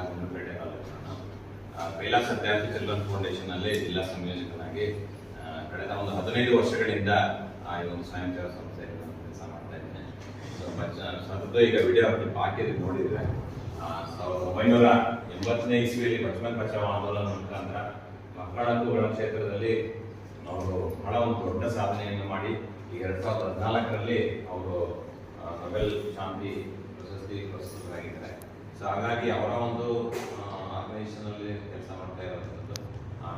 ಗುಂಡ್ಲುಪೇಟೆ ತಾಲೂಕು. ಕೈಲಾಸ ವಿದ್ಯಾರ್ಥಿ children foundation ಅಲ್ಲಿ ಜಿಲ್ಲಾ ಸಂಯೋಜಕನಾಗಿ ಕಳೆದ ಒಂದು 15 ವರ್ಷಗಳಿಂದ ಈ ಒಂದು ಸ್ವಯಂ ಸೇವಾ ಸಂಸ್ಥೆಯಲ್ಲಿ ಕೆಲಸ ಮಾಡ್ತಾ ಇದ್ದೇನೆ. ಸ್ವಲ್ಪ ಈಗ ವಿಡಿಯೋ ಕ್ಲಿಪ್ ಹಾಕಿದ್ರೆ ನೋಡಿದ್ರೆ 1980ನೇ ಇಸ್ವಿಯಲ್ಲಿ ಬಚಪನ್ ಬಚಾವ್ ಆಂದೋಲನ ಮುಖಾಂತರ ಮಕ್ಕಳ ಹಕ್ಕುಗಳ ಕ್ಷೇತ್ರದಲ್ಲಿ ಅವರು ಬಹಳ ಒಂದು ದೊಡ್ಡ ಸಾಧನೆಯನ್ನು ಮಾಡಿ ಈಗ 2014ರಲ್ಲಿ ಅವರು ನೊಬೆಲ್ ಶಾಂತಿ ಪ್ರಶಸ್ತಿ ಪುರಸ್ಕೃತರಾಗಿದ್ದಾರೆ. ಸೊ ಹಾಗಾಗಿ ಅವರ ಒಂದು ಆರ್ಗನೈಸೇಷನ್ ಅಲ್ಲಿ ಕೆಲಸ ಮಾಡ್ತಾ ಇರುವಂಥದ್ದು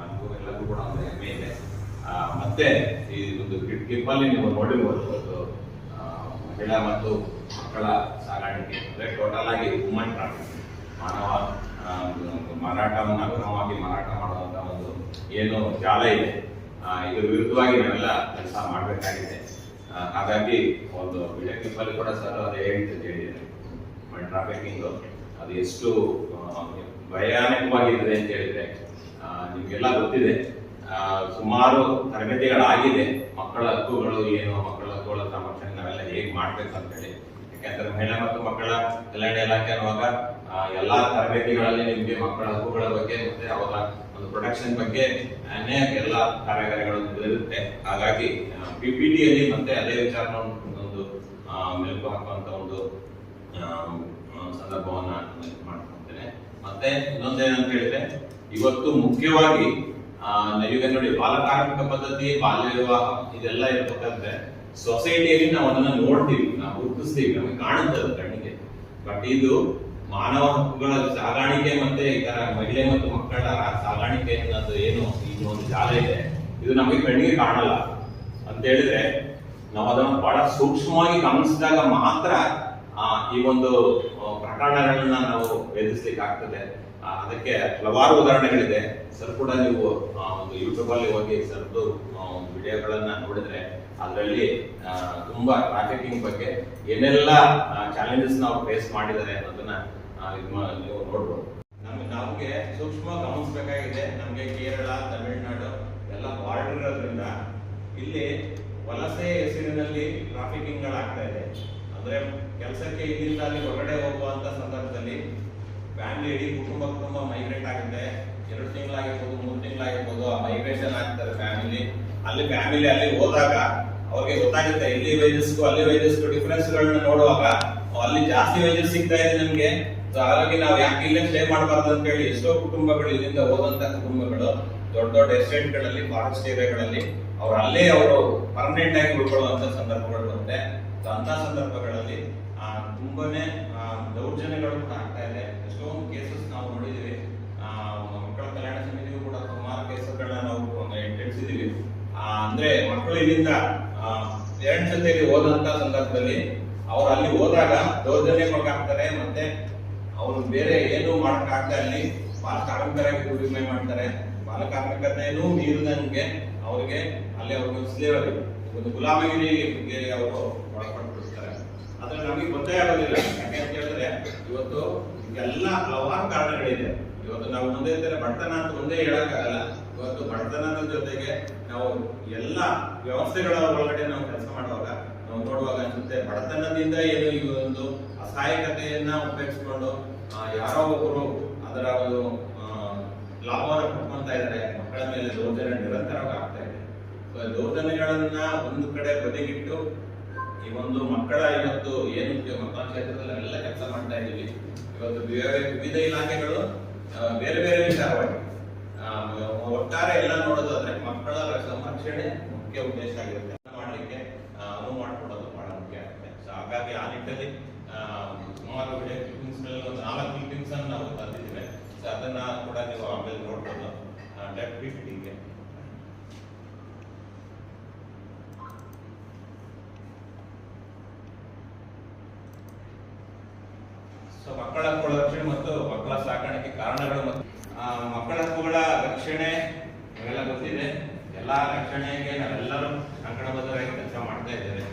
ನನಗೂ ಎಲ್ಲರಿಗೂ ಕೂಡ ಒಂದು ಹೆಮ್ಮೆ ಇದೆ. ಮತ್ತೆ ಈ ಒಂದು ಕ್ಲಿಪ್ ಅಲ್ಲಿ ನೀವು ನೋಡಿರ್ಬೋದು ಮಹಿಳಾ ಮತ್ತು ಮಕ್ಕಳ ಸಾಗಾಣಿಕೆ ಅಂದರೆ ಟೋಟಲ್ ಆಗಿ ವುಮನ್ ಟ್ರಾಫಿಕಿಂಗ್, ಮಾನವ ಮಾರಾಟವನ್ನು ಅಕ್ರಮವಾಗಿ ಮಾರಾಟ ಮಾಡುವಂತ ಒಂದು ಏನು ಜಾಲ ಇದೆ, ಇದ್ರ ವಿರುದ್ಧವಾಗಿ ನಾವೆಲ್ಲ ಕೆಲಸ ಮಾಡಬೇಕಾಗಿದೆ. ಹಾಗಾಗಿ ಒಂದು ವಿಡಿಯೋ ಕ್ಲಿಪ್ ಅಲ್ಲಿ ಕೂಡ ಸರ್ ಅದೇ ಹೇಳಿದ್ದಾರೆ, ವುಮನ್ ಟ್ರಾಫಿಕಿಂಗ್ ಅದು ಎಷ್ಟು ಭಯಾನಕವಾಗಿದೆ ಅಂತ ಹೇಳಿದ್ರೆ ನಿಮ್ಗೆಲ್ಲ ಗೊತ್ತಿದೆ. ಸುಮಾರು ತರಗತಿಗಳಾಗಿದೆ ಮಕ್ಕಳ ಹಕ್ಕುಗಳು ಏನು, ಮಕ್ಕಳ ಹಕ್ಕುಗಳ ಸಂರಕ್ಷಣೆ ನಾವೆಲ್ಲ ಹೇಗೆ ಮಾಡ್ಬೇಕು ಅಂತ ಹೇಳಿ. ಯಾಕಂದ್ರೆ ಮಹಿಳಾ ಮತ್ತು ಮಕ್ಕಳ ಕಲ್ಯಾಣ ಇಲಾಖೆ ಅನ್ನುವಾಗ ಎಲ್ಲಾ ತರಬೇತಿಗಳಲ್ಲಿ ನಿಮ್ಗೆ ಮಕ್ಕಳ ಹಕ್ಕುಗಳ ಬಗ್ಗೆ ಮತ್ತೆ ಅವರ ಒಂದು ಪ್ರೊಟೆಕ್ಷನ್ ಬಗ್ಗೆ ಅನೇಕ ಎಲ್ಲ ಕಾರ್ಯಾಗಾರಗಳು ಇರುತ್ತೆ. ಹಾಗಾಗಿ PPTಯಲ್ಲಿ ಮತ್ತೆ ಅದೇ ವಿಚಾರವನ್ನು ಒಂದು ಮೆಲುಕು ಹಾಕುವಂತ ಒಂದು ಸಂದರ್ಭವನ್ನ ಮಾಡ್ಕೊಳ್ತೇನೆ. ಮತ್ತೆ ಇನ್ನೊಂದೇನಂತ ಹೇಳಿದ್ರೆ, ಇವತ್ತು ಮುಖ್ಯವಾಗಿ ಈಗ ನೋಡಿ ಬಾಲಕಾರ್ಮಿಕ ಪದ್ಧತಿ, ಬಾಲ್ಯ ವಿವಾಹ ಇದೆಲ್ಲ ಇರ್ಬೇಕಾದ್ರೆ ಸೊಸೈಟಿಯಲ್ಲಿ ನಾವು ಅದನ್ನ ನೋಡ್ತೀವಿ, ನಾವು ಗುರುತಿಸ್ತೀವಿ, ನಮಗೆ ಕಾಣುತ್ತೆ ಅದು ಕಣ್ಣಿಗೆ. ಬಟ್ ಇದು ಮಾನವ ಹಕ್ಕುಗಳ ಸಾಗಾಣಿಕೆ ಮತ್ತೆ ಇತರ ಮಹಿಳೆ ಮತ್ತು ಮಕ್ಕಳ ಸಾಗಾಣಿಕೆ ಅನ್ನೋದು ಏನು ಇದು ಒಂದು ಜಾಲ ಇದೆ, ಇದು ನಮಗೆ ಕಣ್ಣಿಗೆ ಕಾಣಲ್ಲ ಅಂತ ಹೇಳಿದ್ರೆ ನಾವು ಅದನ್ನು ಬಹಳ ಸೂಕ್ಷ್ಮವಾಗಿ ಗಮನಿಸಿದಾಗ ಮಾತ್ರ ಈ ಒಂದು ಪ್ರಕರಣಗಳನ್ನ ನಾವು ಭೇದಿಸ್ಲಿಕ್ಕೆ ಆಗ್ತದೆ. ಅದಕ್ಕೆ ಹಲವಾರು ಉದಾಹರಣೆಗಳಿದೆ. ಸರ್ ಕೂಡ ನೀವು ಒಂದು ಯೂಟ್ಯೂಬ್ ಅಲ್ಲಿ ಹೋಗಿ ಸರ್ದು ಒಂದು ವಿಡಿಯೋಗಳನ್ನ ನೋಡಿದ್ರೆ ಅದರಲ್ಲಿ ತುಂಬಾ ಟ್ರಾಫಿಕಿಂಗ್ ಬಗ್ಗೆ ಏನೆಲ್ಲ ಚಾಲೆಂಜಸ್ ನಾವು ಫೇಸ್ ಮಾಡಿದ್ದಾರೆ ಅನ್ನೋದನ್ನ ನೀವು ನೋಡ್ಬೋದು. ನಮ್ಗೆ ಸೂಕ್ಷ್ಮ ಗಮನಿಸಬೇಕಾಗಿದೆ. ನಮ್ಗೆ ಕೇರಳ, ತಮಿಳುನಾಡು ಎಲ್ಲ ಬಾರ್ಡರ್ ಇರೋದ್ರಿಂದ ಇಲ್ಲಿ ವಲಸೆ ಹೆಸರಿನಲ್ಲಿ ಟ್ರಾಫಿಕಿಂಗ್ ಗಳಾಗ್ತಾ ಇದೆ. ಅಂದ್ರೆ ಕೆಲಸಕ್ಕೆ ಇಲ್ಲಿಂದ ಅಲ್ಲಿ ಹೊರಗಡೆ ಹೋಗುವಂತ ಸಂದರ್ಭದಲ್ಲಿ ಫ್ಯಾಮಿಲಿ ಇಡೀ ಕುಟುಂಬ ಮೈಗ್ರೇಟ್ ಆಗುತ್ತೆ. 2 ತಿಂಗಳಾಗಿರ್ಬೋದು, 3 ತಿಂಗಳಾಗಿರ್ಬೋದು, ಆ ಮೈಗ್ರೇಷನ್ ಆಗ್ತಾರೆ ಫ್ಯಾಮಿಲಿ. ಅಲ್ಲಿ ಹೋದಾಗ ಅವ್ರಿಗೆ ಗೊತ್ತಾಗುತ್ತೆ ಇಲ್ಲಿ ವೇಜಸ್ಗೂ ಅಲ್ಲಿ ವೇಜಸ್ಗೂ ಡಿಫರೆನ್ಸ್ ಗಳನ್ನ ನೋಡುವಾಗ ಅಲ್ಲಿ ಜಾಸ್ತಿ ವೇಜಸ್ ಸಿಗ್ತಾ ಇದೆ ನಮ್ಗೆ. ಹಾಗಾಗಿ ನಾವು ಯಾಕೆ ಇಲ್ಲೇ ಸ್ಟೇ ಮಾಡಬಾರ್ದು ಅಂತ ಹೇಳಿ ಎಷ್ಟೋ ಕುಟುಂಬಗಳು ಇಲ್ಲಿಂದ ಹೋದಂತ ಕುಟುಂಬಗಳು ದೊಡ್ಡ ದೊಡ್ಡ ಎಸ್ಟೇಟ್ ಗಳಲ್ಲಿ, ಫಾರೆಸ್ಟ್ ಏರಿಯಾಗಳಲ್ಲಿ ಅಲ್ಲೇ ಅವರು ಪರ್ಮನೆಂಟ್ ಆಗಿ ಉಳ್ಕೊಳ್ಳುವಂತ ಸಂದರ್ಭಗಳು ಬರುತ್ತೆ. ಅಂತ ಸಂದರ್ಭಗಳಲ್ಲಿ ತುಂಬಾನೇ ದೌರ್ಜನ್ಯಗಳು ಕೂಡ ಆಗ್ತಾ ಇದೆ. ಎಷ್ಟೊಂದು ಕೇಸಸ್ ನಾವು ನೋಡಿದೀವಿ. ಮಕ್ಕಳ ಕಲ್ಯಾಣ ಸಮಿತಿಗೂ ಕೂಡ ಸುಮಾರು ಕೇಸಸ್ಗಳನ್ನ ನಾವು ತಿಳಿಸಿದೀವಿ. ಅಂದ್ರೆ ಮಕ್ಕಳು ಇಲ್ಲಿಂದ ಪೇರೆಂಟ್ಸ್ ಜೊತೆಗೆ ಹೋದಂತ ಸಂದರ್ಭದಲ್ಲಿ ಅವ್ರು ಅಲ್ಲಿ ಹೋದಾಗ ದೌರ್ಜನ್ಯಕ್ಕೊಳಗಾಗ್ತಾರೆ. ಮತ್ತೆ ಅವರು ಬೇರೆ ಏನು ಮಾಡಕ್ಕಾಗದೆ ಅಲ್ಲಿ ಬಾಲ ಕಾರ್ಮಿಕರಾಗಿ ದುಡಿಮೆ ಮಾಡ್ತಾರೆ. ಬಾಲ ಕಾರ್ಮಿಕತೆಯನ್ನು ಮೀರಿದಂಗೆ ಅವ್ರಿಗೆ ಅಲ್ಲಿ ಅವ್ರಿಗೆ ಸ್ಲೇವರಿ ಒಂದು ಗುಲಾಮಗಿರಿಗೆ ಅವರು ಒಳಪಟ್ಬಿಡ್ತಾರೆ. ಆದ್ರೆ ನಮಗೆ ಗೊತ್ತೇ ಆಗೋದಿಲ್ಲ. ಯಾಕೆ ಅಂತ ಹೇಳಿದ್ರೆ ಇವತ್ತು ಎಲ್ಲ ಹಲವಾರು ಕಾರಣಗಳಿದೆ. ಇವತ್ತು ನಾವು ಮುಂದೆ ಬಡತನ ಅಂತ ಒಂದೇ ಹೇಳಕ್ಕಾಗಲ್ಲ. ಇವತ್ತು ಬಡತನದ ಜೊತೆಗೆ ನಾವು ಎಲ್ಲ ವ್ಯವಸ್ಥೆಗಳ ಒಳಗಡೆ ನಾವು ಕೆಲಸ ಮಾಡುವಾಗ ನಾವು ನೋಡುವಾಗ ಅನ್ಸುತ್ತೆ ಬಡತನದಿಂದ ಏನು ಈ ಒಂದು ಅಸಹಾಯಕತೆಯನ್ನ ಉಪಯೋಗಿಸಿಕೊಂಡು ಯಾರೋ ಒಬ್ಬರು ಅದರ ಒಂದು ಲಾಭವನ್ನು ಪಡ್ಕೊಂತ ಇದ್ದಾರೆ. ಮಕ್ಕಳ ಮೇಲೆ ದೌರ್ಜನ್ಯ ನಿರಂತರವಾಗಿ ಆಗ್ತಾ ಇದೆ. ದೌರ್ಜನ್ಯಗಳನ್ನ ಒಂದು ಕಡೆ ಬದಿಗಿಟ್ಟು ಈ ಒಂದು ಮಕ್ಕಳ ಇವತ್ತು ಏನು ಮಕ್ಕಳ ಕ್ಷೇತ್ರದಲ್ಲಿ ಎಲ್ಲ ಕೆಲಸ ಮಾಡ್ತಾ ಇದ್ದೀವಿ. ಇವತ್ತು ವಿವಿಧ ಇಲಾಖೆಗಳು ಬೇರೆ ಬೇರೆ ವಿಚಾರವಾಗಿ ಒಟ್ಟಾರೆ ಎಲ್ಲ ನೋಡೋದಾದ್ರೆ ಮಕ್ಕಳ ಸಂರಕ್ಷಣೆ ಮುಖ್ಯ ಉದ್ದೇಶ ಆಗಿರುತ್ತೆ. ಮಾಡ್ಲಿಕ್ಕೆ ಅನುವು ಮಾಡಿಕೊಡೋದು ಬಹಳ ಮುಖ್ಯ ಆಗುತ್ತೆ. ಸೊ ಹಾಗಾಗಿ ಆ ನಿಟ್ಟಿನಲ್ಲಿ ಸುಮಾರು ವಿಡಿಯೋ ಕ್ಲಿಪ್ಪಿಂಗ್ಸ್ ಗಳಲ್ಲಿ ಒಂದು 4 ಕ್ಲಿಪ್ಪಿಂಗ್ಸ್ ಅನ್ನು ನಾವು ತಂದಿದ್ದೇವೆ. ಸೊ ಅದನ್ನ ಕೂಡ ನೀವು ಆಮೇಲೆ ನೋಡ್ಬೋದು. PPTಗೆ ಸೊ ಮಕ್ಕಳ ಹಕ್ಕುಗಳ ರಕ್ಷಣೆ ಮತ್ತು ಮಕ್ಕಳ ಸಾಕಾಣಿಕೆ ಕಾರಣಗಳು ಮತ್ತು ಮಕ್ಕಳ ಹಕ್ಕುಗಳ ರಕ್ಷಣೆ ಇವೆಲ್ಲ ಗೊತ್ತಿದೆ. ಎಲ್ಲಾ ರಕ್ಷಣೆಗೆ ನಾವೆಲ್ಲರೂ ಕಂಕಣಬದ್ಧರಾಗಿ ಕೆಲಸ ಮಾಡ್ತಾ ಇದ್ದೇವೆ.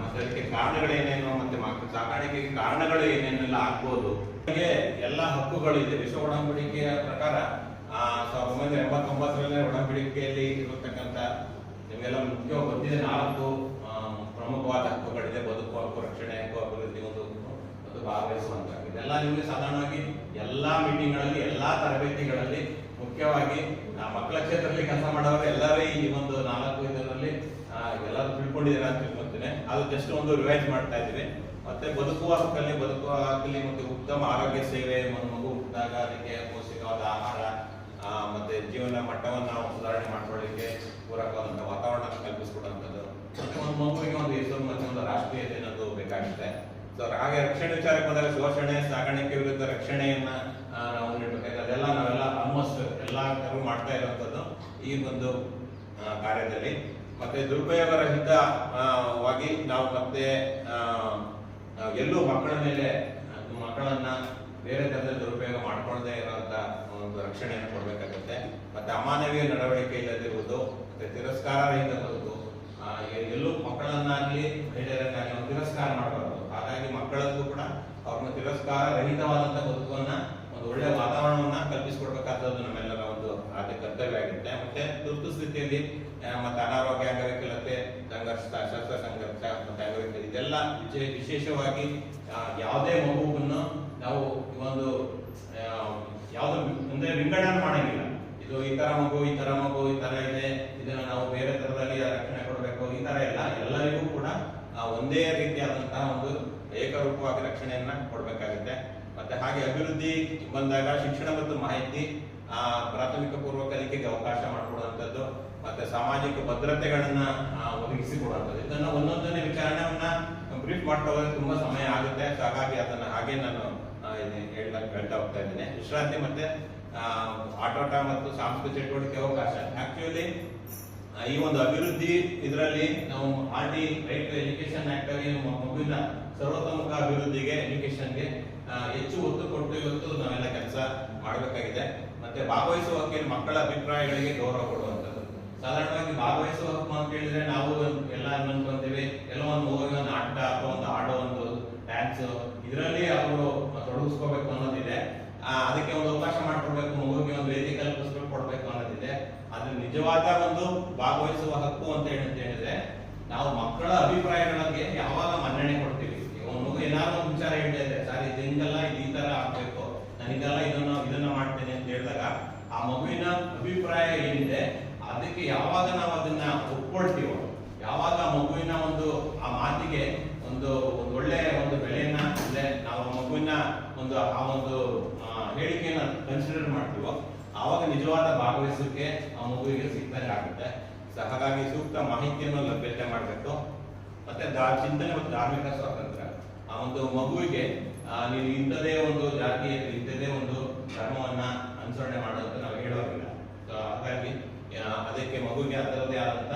ಮತ್ತೆ ಅದಕ್ಕೆ ಕಾರಣಗಳೇನೇನು ಮತ್ತೆ ಮಕ್ಕಳ ಸಾಕಾಣಿಕೆಗೆ ಕಾರಣಗಳು ಏನೇನೆಲ್ಲ ಆಗ್ಬೋದು. ಎಲ್ಲ ಹಕ್ಕುಗಳು ಇದೆ. ವಿಶ್ವ ಒಡಂಬಡಿಕೆಯ ಪ್ರಕಾರ 1989ರಲ್ಲಿ ಒಡಂಬಡಿಕೆಯಲ್ಲಿ ಇರತಕ್ಕಂಥ ನಿಮಗೆಲ್ಲ ಮುಖ್ಯವಾಗಿ ಗೊತ್ತಿದೆ 4 ಪ್ರಮುಖವಾದ ಹಕ್ಕುಗಳಿದೆ. ಬದುಕು ಹಕ್ಕು, ರಕ್ಷಣೆ ಹಕ್ಕು, ಅಭಿವೃದ್ಧಿ ಒಂದು ಮತ್ತು ಭಾಗವಹಿಸುವಂಥದ್ದು. ಇದೆಲ್ಲ ನಿಮಗೆ ಸಾಧಾರಣವಾಗಿ ಎಲ್ಲಾ ಮೀಟಿಂಗ್ಗಳಲ್ಲಿ, ಎಲ್ಲಾ ತರಬೇತಿಗಳಲ್ಲಿ, ಮುಖ್ಯವಾಗಿ ಮಕ್ಕಳ ಕ್ಷೇತ್ರದಲ್ಲಿ ಕೆಲಸ ಮಾಡೋರು ಎಲ್ಲರೂ ಈ ಒಂದು 4 ಇದರಲ್ಲಿ ಎಲ್ಲರೂ ತಿಳ್ಕೊಂಡಿದ್ದೀರಾ ಅಂತ ತಿಳ್ಕೊತೀನಿ. ಅದು ಜಸ್ಟ್ ಒಂದು ರಿವೈಸ್ ಮಾಡ್ತಾ ಇದ್ದೀವಿ. ಮತ್ತೆ ಬದುಕುವ ಹಕ್ಕಲ್ಲಿ ಮತ್ತೆ ಉತ್ತಮ ಆರೋಗ್ಯ ಸೇವೆ, ಒಂದು ಮಗು ಹುಟ್ಟಿದಾಗ ಅದಕ್ಕೆ ಪೌಷ್ಟಿಕವಾದ ಆಹಾರ ಮತ್ತೆ ಜೀವನ ಮಟ್ಟವನ್ನು ನಾವು ಸುಧಾರಣೆ ಮಾಡ್ಕೊಳ್ಳಿಕ್ಕೆ ಪೂರಕವಾದಂಥ ವಾತಾವರಣ ಕಲ್ಪಿಸ್ಕೊಡುವಂಥದ್ದು, ಮತ್ತೆ ಒಂದು ಮಗುವಿಗೆ ಒಂದು ಹೆಸರು ಮತ್ತೆ ಒಂದು ರಾಷ್ಟ್ರೀಯತೆ ಅನ್ನೋದು ಬೇಕಾಗುತ್ತೆ. ಸೊ ಹಾಗೆ ರಕ್ಷಣೆ ವಿಚಾರಕ್ಕೆ ಬಂದಾಗ ಶೋಷಣೆ, ಸಾಗಾಣಿಕೆ ವಿರುದ್ಧ ರಕ್ಷಣೆಯನ್ನ ನಾವು ನೀಡಬೇಕಾಗಿದೆ. ಅದೆಲ್ಲ ನಾವೆಲ್ಲ ಆಲ್ಮೋಸ್ಟ್ ಎಲ್ಲರೂ ಮಾಡ್ತಾ ಇರುವಂಥದ್ದು ಈ ಒಂದು ಕಾರ್ಯದಲ್ಲಿ. ಮತ್ತೆ ದುರುಪಯೋಗ ರಹಿತವಾಗಿ ನಾವು ಮತ್ತೆ ಎಲ್ಲೂ ಮಕ್ಕಳನ್ನ ಬೇರೆ ತರದಲ್ಲಿ ದುರುಪಯೋಗ ಮಾಡ್ಕೊಳ್ಳದೆ ಇರುವಂತ ಒಂದು ರಕ್ಷಣೆಯನ್ನು ಕೊಡಬೇಕಾಗುತ್ತೆ. ಮತ್ತೆ ಅಮಾನವೀಯ ನಡವಳಿಕೆ ಇಲ್ಲದಿರುವುದು, ಮತ್ತೆ ತಿರಸ್ಕಾರ ರಹಿತ ಬದುಕು. ಎಲ್ಲೂ ಮಕ್ಕಳನ್ನಾಗ್ಲಿ ಮಹಿಳೆಯರನ್ನಾಗ್ಲಿ ನಾವು ತಿರಸ್ಕಾರ ಮಾಡಬಾರದು. ಹಾಗಾಗಿ ಮಕ್ಕಳಲ್ಲೂ ಕೂಡ ಅವ್ರನ್ನ ತಿರಸ್ಕಾರ ರಹಿತವಾದಂತ ಬದುಕನ್ನ, ಒಂದು ಒಳ್ಳೆ ವಾತಾವರಣವನ್ನ ಕಲ್ಪಿಸಿಕೊಡ್ಬೇಕಾದದ್ದು ನಮ್ಮೆಲ್ಲರ ಒಂದು ಆದ್ಯ ಕರ್ತವ್ಯ ಆಗಿರುತ್ತೆ. ಮತ್ತೆ ತುರ್ತು ಸ್ಥಿತಿಯಲ್ಲಿ ಮತ್ತೆ ಅನಾರೋಗ್ಯ, ಅಂಗವಿಕಲತೆ, ಸಂಘರ್ಷ, ಶಸ್ತ್ರ ಸಂಘರ್ಷ ಮತ್ತೆ ಅಂಗವಿಕಲ, ಇದೆಲ್ಲ ವಿಶೇಷವಾಗಿ ಯಾವುದೇ ಮಗುವನ್ನು ನಾವು ಒಂದು ಯಾವ್ದು ಅಂದ್ರೆ ವಿಂಗಡಣೆ ಮಾಡಂಗಿಲ್ಲ. ಇದು ಈ ತರ ಮಗು ಈ ತರ ಇದೆ, ಇದನ್ನ ನಾವು ಬೇರೆ ತರದಲ್ಲಿ ರಕ್ಷಣೆ ಕೊಡಬೇಕು, ಈ ತರ ಇಲ್ಲ. ಎಲ್ಲರಿಗೂ ಕೂಡ ಒಂದೇ ರೀತಿಯಾದಂತಹ ಒಂದು ಏಕರೂಪವಾಗಿ ರಕ್ಷಣೆಯನ್ನ ಕೊಡಬೇಕಾಗುತ್ತೆ. ಮತ್ತೆ ಹಾಗೆ ಅಭಿವೃದ್ಧಿ ಬಂದಾಗ ಶಿಕ್ಷಣ ಮತ್ತು ಮಾಹಿತಿ, ಪ್ರಾಥಮಿಕ ಪೂರ್ವ ಕಲಿಕೆಗೆ ಅವಕಾಶ ಮಾಡಿಕೊಡುವಂಥದ್ದು, ಮತ್ತೆ ಸಾಮಾಜಿಕ ಭದ್ರತೆಗಳನ್ನ ಒದಗಿಸಿಕೊಡುವಂಥದ್ದು. ಇದನ್ನ ಒಂದೊಂದನೇ ವಿಚಾರಣೆಯನ್ನ ಬ್ರೀಫ್ ಮಾಡ್ತಾ ಹೋದ್ರೆ ತುಂಬಾ ಸಮಯ ಆಗುತ್ತೆ. ಹಾಗಾಗಿ ಅದನ್ನ ಹಾಗೆ ನಾನು ಹೇಳ್ತಾ ಹೋಗ್ತಾ ಇದ್ದೇನೆ. ವಿಶ್ರಾಂತಿ ಮತ್ತೆ ಆಟೋಟ ಮತ್ತು ಸಾಂಸ್ಕೃತಿಕ ಚಟುವಟಿಕೆ ಅವಕಾಶ. ಆಕ್ಚುಲಿ ಈ ಒಂದು ಅಭಿವೃದ್ಧಿ ಇದರಲ್ಲಿ ನಾವು RT right to education act ಆಗಿ ಮಗುವಿನ ಸರ್ವತೋಮುಖ ಅಭಿವೃದ್ಧಿಗೆ, ಎಜುಕೇಶನ್ಗೆ ಹೆಚ್ಚು ಒತ್ತು ಕೊಟ್ಟು ಇವತ್ತು ನಾವೆಲ್ಲ ಕೆಲಸ ಮಾಡಬೇಕಾಗಿದೆ. ಮತ್ತೆ ಭಾಗವಹಿಸುವ ಹಕ್ಕಿನ ಮಕ್ಕಳ ಅಭಿಪ್ರಾಯಗಳಿಗೆ ಗೌರವ ಕೊಡುವಂಥದ್ದು. ಸಾಧಾರಣವಾಗಿ ಭಾಗವಹಿಸುವ ಹಕ್ಕು ಅಂತ ಹೇಳಿದ್ರೆ ನಾವು ಎಲ್ಲ ಅನ್ಕೊಂತೀವಿ, ಎಲ್ಲೋ ಒಂದು ಹೋಗಿ ಒಂದು ಆಟ ಅಥವಾ ಒಂದು ಆಡೋ ಒಂದು ಡ್ಯಾನ್ಸ್ ಇದರಲ್ಲಿ ಅವರು ತೊಡಗಿಸ್ಕೋಬೇಕು ಅನ್ನೋದಿದೆ. ಅದಕ್ಕೆ ಒಂದು ಅವಕಾಶ ಮಾಡಿಕೊಡ್ಬೇಕು, ಮಗುವಿಗೆ ಒಂದು ವೇದಿಕೆ ಕಲ್ಪಿಸ್ಬೇಕು, ಕೊಡ್ಬೇಕು ಅನ್ನೋದಿದೆ. ಅದ್ರ ನಿಜವಾದ ಒಂದು ಭಾಗವಹಿಸುವ ಹಕ್ಕು ಅಂತ ಹೇಳಿದ್ರೆ ನಾವು ಮಕ್ಕಳ ಅಭಿಪ್ರಾಯಗಳಿಗೆ ಯಾವಾಗ ಮನ್ನಣೆ ಕೊಡ್ತೀವಿ. ಮಗು ಏನಾದ್ರು ಒಂದು ವಿಚಾರ ಹೇಳ್ತಾ ಇದೆ, ಸರ್ ಇದು ಹಿಂಗಲ್ಲ, ಇದು ಈ ತರ ಆಗ್ಬೇಕು, ನನಗೆಲ್ಲ ಇದನ್ನ ಮಾಡ್ತೇನೆ ಅಂತ ಹೇಳಿದಾಗ ಆ ಮಗುವಿನ ಅಭಿಪ್ರಾಯ ಏನಿದೆ ಅದಕ್ಕೆ ಯಾವಾಗ ನಾವು ಅದನ್ನ ಒಪ್ಕೊಳ್ತೀವೋ, ಯಾವಾಗ ಮಗುವಿನ ಒಂದು ಆ ಮಾತಿಗೆ ಒಂದು ಒಳ್ಳೆ ಒಂದು ಬೆಲೆಯನ್ನ, ಅಂದ್ರೆ ನಾವು ಮಗುವಿನ ಒಂದು ಆ ಒಂದು ಹೇಳಿಕೆಯನ್ನ ಕನ್ಸಿಡರ್ ಮಾಡ್ತೀವೋ, ಆವಾಗ ನಿಜವಾದ ಭಾಗವಹಿಸೋಕೆ ಆ ಮಗುವಿಗೆ ಸಿಗ್ದಂಗೆ ಆಗುತ್ತೆ. ಹಾಗಾಗಿ ಸೂಕ್ತ ಮಾಹಿತಿಯನ್ನು ಲಭ್ಯತೆ ಮಾಡಬೇಕು. ಮತ್ತೆ ಚಿಂತನೆ ಮತ್ತು ಧಾರ್ಮಿಕ ಸ್ವಾತಂತ್ರ್ಯ. ಆ ಒಂದು ಮಗುವಿಗೆ ನೀವು ಇಂಥದೇ ಒಂದು ಜಾತಿ, ಇಂಥದೇ ಒಂದು ಧರ್ಮವನ್ನ ಅನುಸರಣೆ ಮಾಡೋದಂತ ನಾವು ಹೇಳುವಾಗಿಲ್ಲ. ಹಾಗಾಗಿ ಅದಕ್ಕೆ ಮಗುವಿಗೆ ಅದರದೇ ಆದಂತ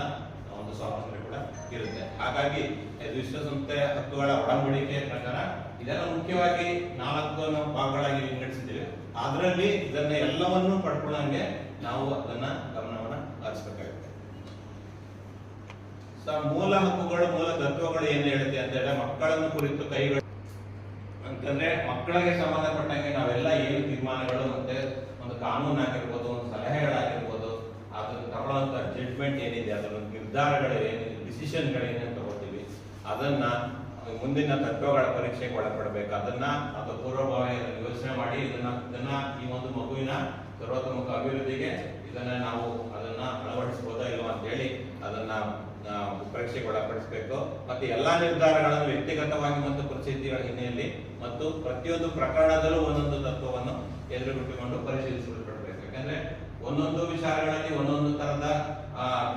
ಒಂದು ಸ್ವಾತಂತ್ರ್ಯ ಕೂಡ ಇರುತ್ತೆ. ಹಾಗಾಗಿ ವಿಶ್ವಸಂಸ್ಥೆಯ ಹಕ್ಕುಗಳ ಒಡಂಬಡಿಕೆ ಪ್ರಕಾರ ಇದೆಲ್ಲ ಮುಖ್ಯವಾಗಿ 4 ಭಾಗಗಳಾಗಿ ವಿಂಗಡಿಸಿದ್ದೇವೆ. ಅದರಲ್ಲಿ ಇದನ್ನ ಎಲ್ಲವನ್ನೂ ಪಡ್ಕೊಳ್ಳಂಗೆ ನಾವು ಅದನ್ನ ಗಮನವನ್ನ ಹರಿಸಬೇಕಾಗುತ್ತೆ. ಮೂಲ ಹಕ್ಕುಗಳು, ಮೂಲ ತತ್ವಗಳು ಏನ್ ಹೇಳುತ್ತೆ ಅಂತ ಹೇಳಿದ್ರೆ, ಮಕ್ಕಳನ್ನು ಕುರಿತು ಕೈಗಳು ಅಂತಂದ್ರೆ ಮಕ್ಕಳಿಗೆ ಸಂಬಂಧಪಟ್ಟಂಗೆ ನಾವೆಲ್ಲ ಏನು ತೀರ್ಮಾನಗಳು ಮತ್ತೆ ಒಂದು ಕಾನೂನು ಆಗಿರ್ಬೋದು, ಒಂದು ಸಲಹೆಗಳಾಗಿರ್ಬೋದು, ಅದನ್ನು ತಗೊಳ್ಳುವಂತ ಜಡ್ಜ್ಮೆಂಟ್ ಏನಿದೆ, ಅದರ ನಿರ್ಧಾರಗಳು ಏನಿದೆ, ಡಿಸಿಷನ್ಗಳೇನೇನು ತಗೋತೀವಿ, ಅದನ್ನ ಮುಂದಿನ ತತ್ವಗಳ ಪರೀಕ್ಷೆಗೆ ಒಳಪಡಬೇಕು. ಅದು ಪೂರ್ವಭಾವಿ ಯೋಚನೆ ಮಾಡಿ ಇದನ್ನ ಈ ಒಂದು ಮಗುವಿನ ಸರ್ವತೋಮುಖ ಅಭಿವೃದ್ಧಿಗೆ ನಾವು ಅದನ್ನ ಅಳವಡಿಸಬಹುದಾ ಇಲ್ವಾ ಅಂತ ಹೇಳಿ ಅದನ್ನ ಪರೀಕ್ಷೆಗೆ ಒಳಪಡಿಸಬೇಕು. ಮತ್ತೆ ಎಲ್ಲಾ ನಿರ್ಧಾರಗಳನ್ನು ವ್ಯಕ್ತಿಗತವಾಗಿ ಮತ್ತು ಪರಿಸ್ಥಿತಿಗಳ ಹಿನ್ನೆಲೆಯಲ್ಲಿ ಮತ್ತು ಪ್ರತಿಯೊಂದು ಪ್ರಕರಣದಲ್ಲೂ ಒಂದೊಂದು ತತ್ವವನ್ನು ಎದುರುಬಿಟ್ಟುಕೊಂಡು ಪರಿಶೀಲಿಸಲ್ಪಡಬೇಕು. ಯಾಕಂದ್ರೆ ಒಂದೊಂದು ವಿಚಾರಗಳಲ್ಲಿ ಒಂದೊಂದು ತರದ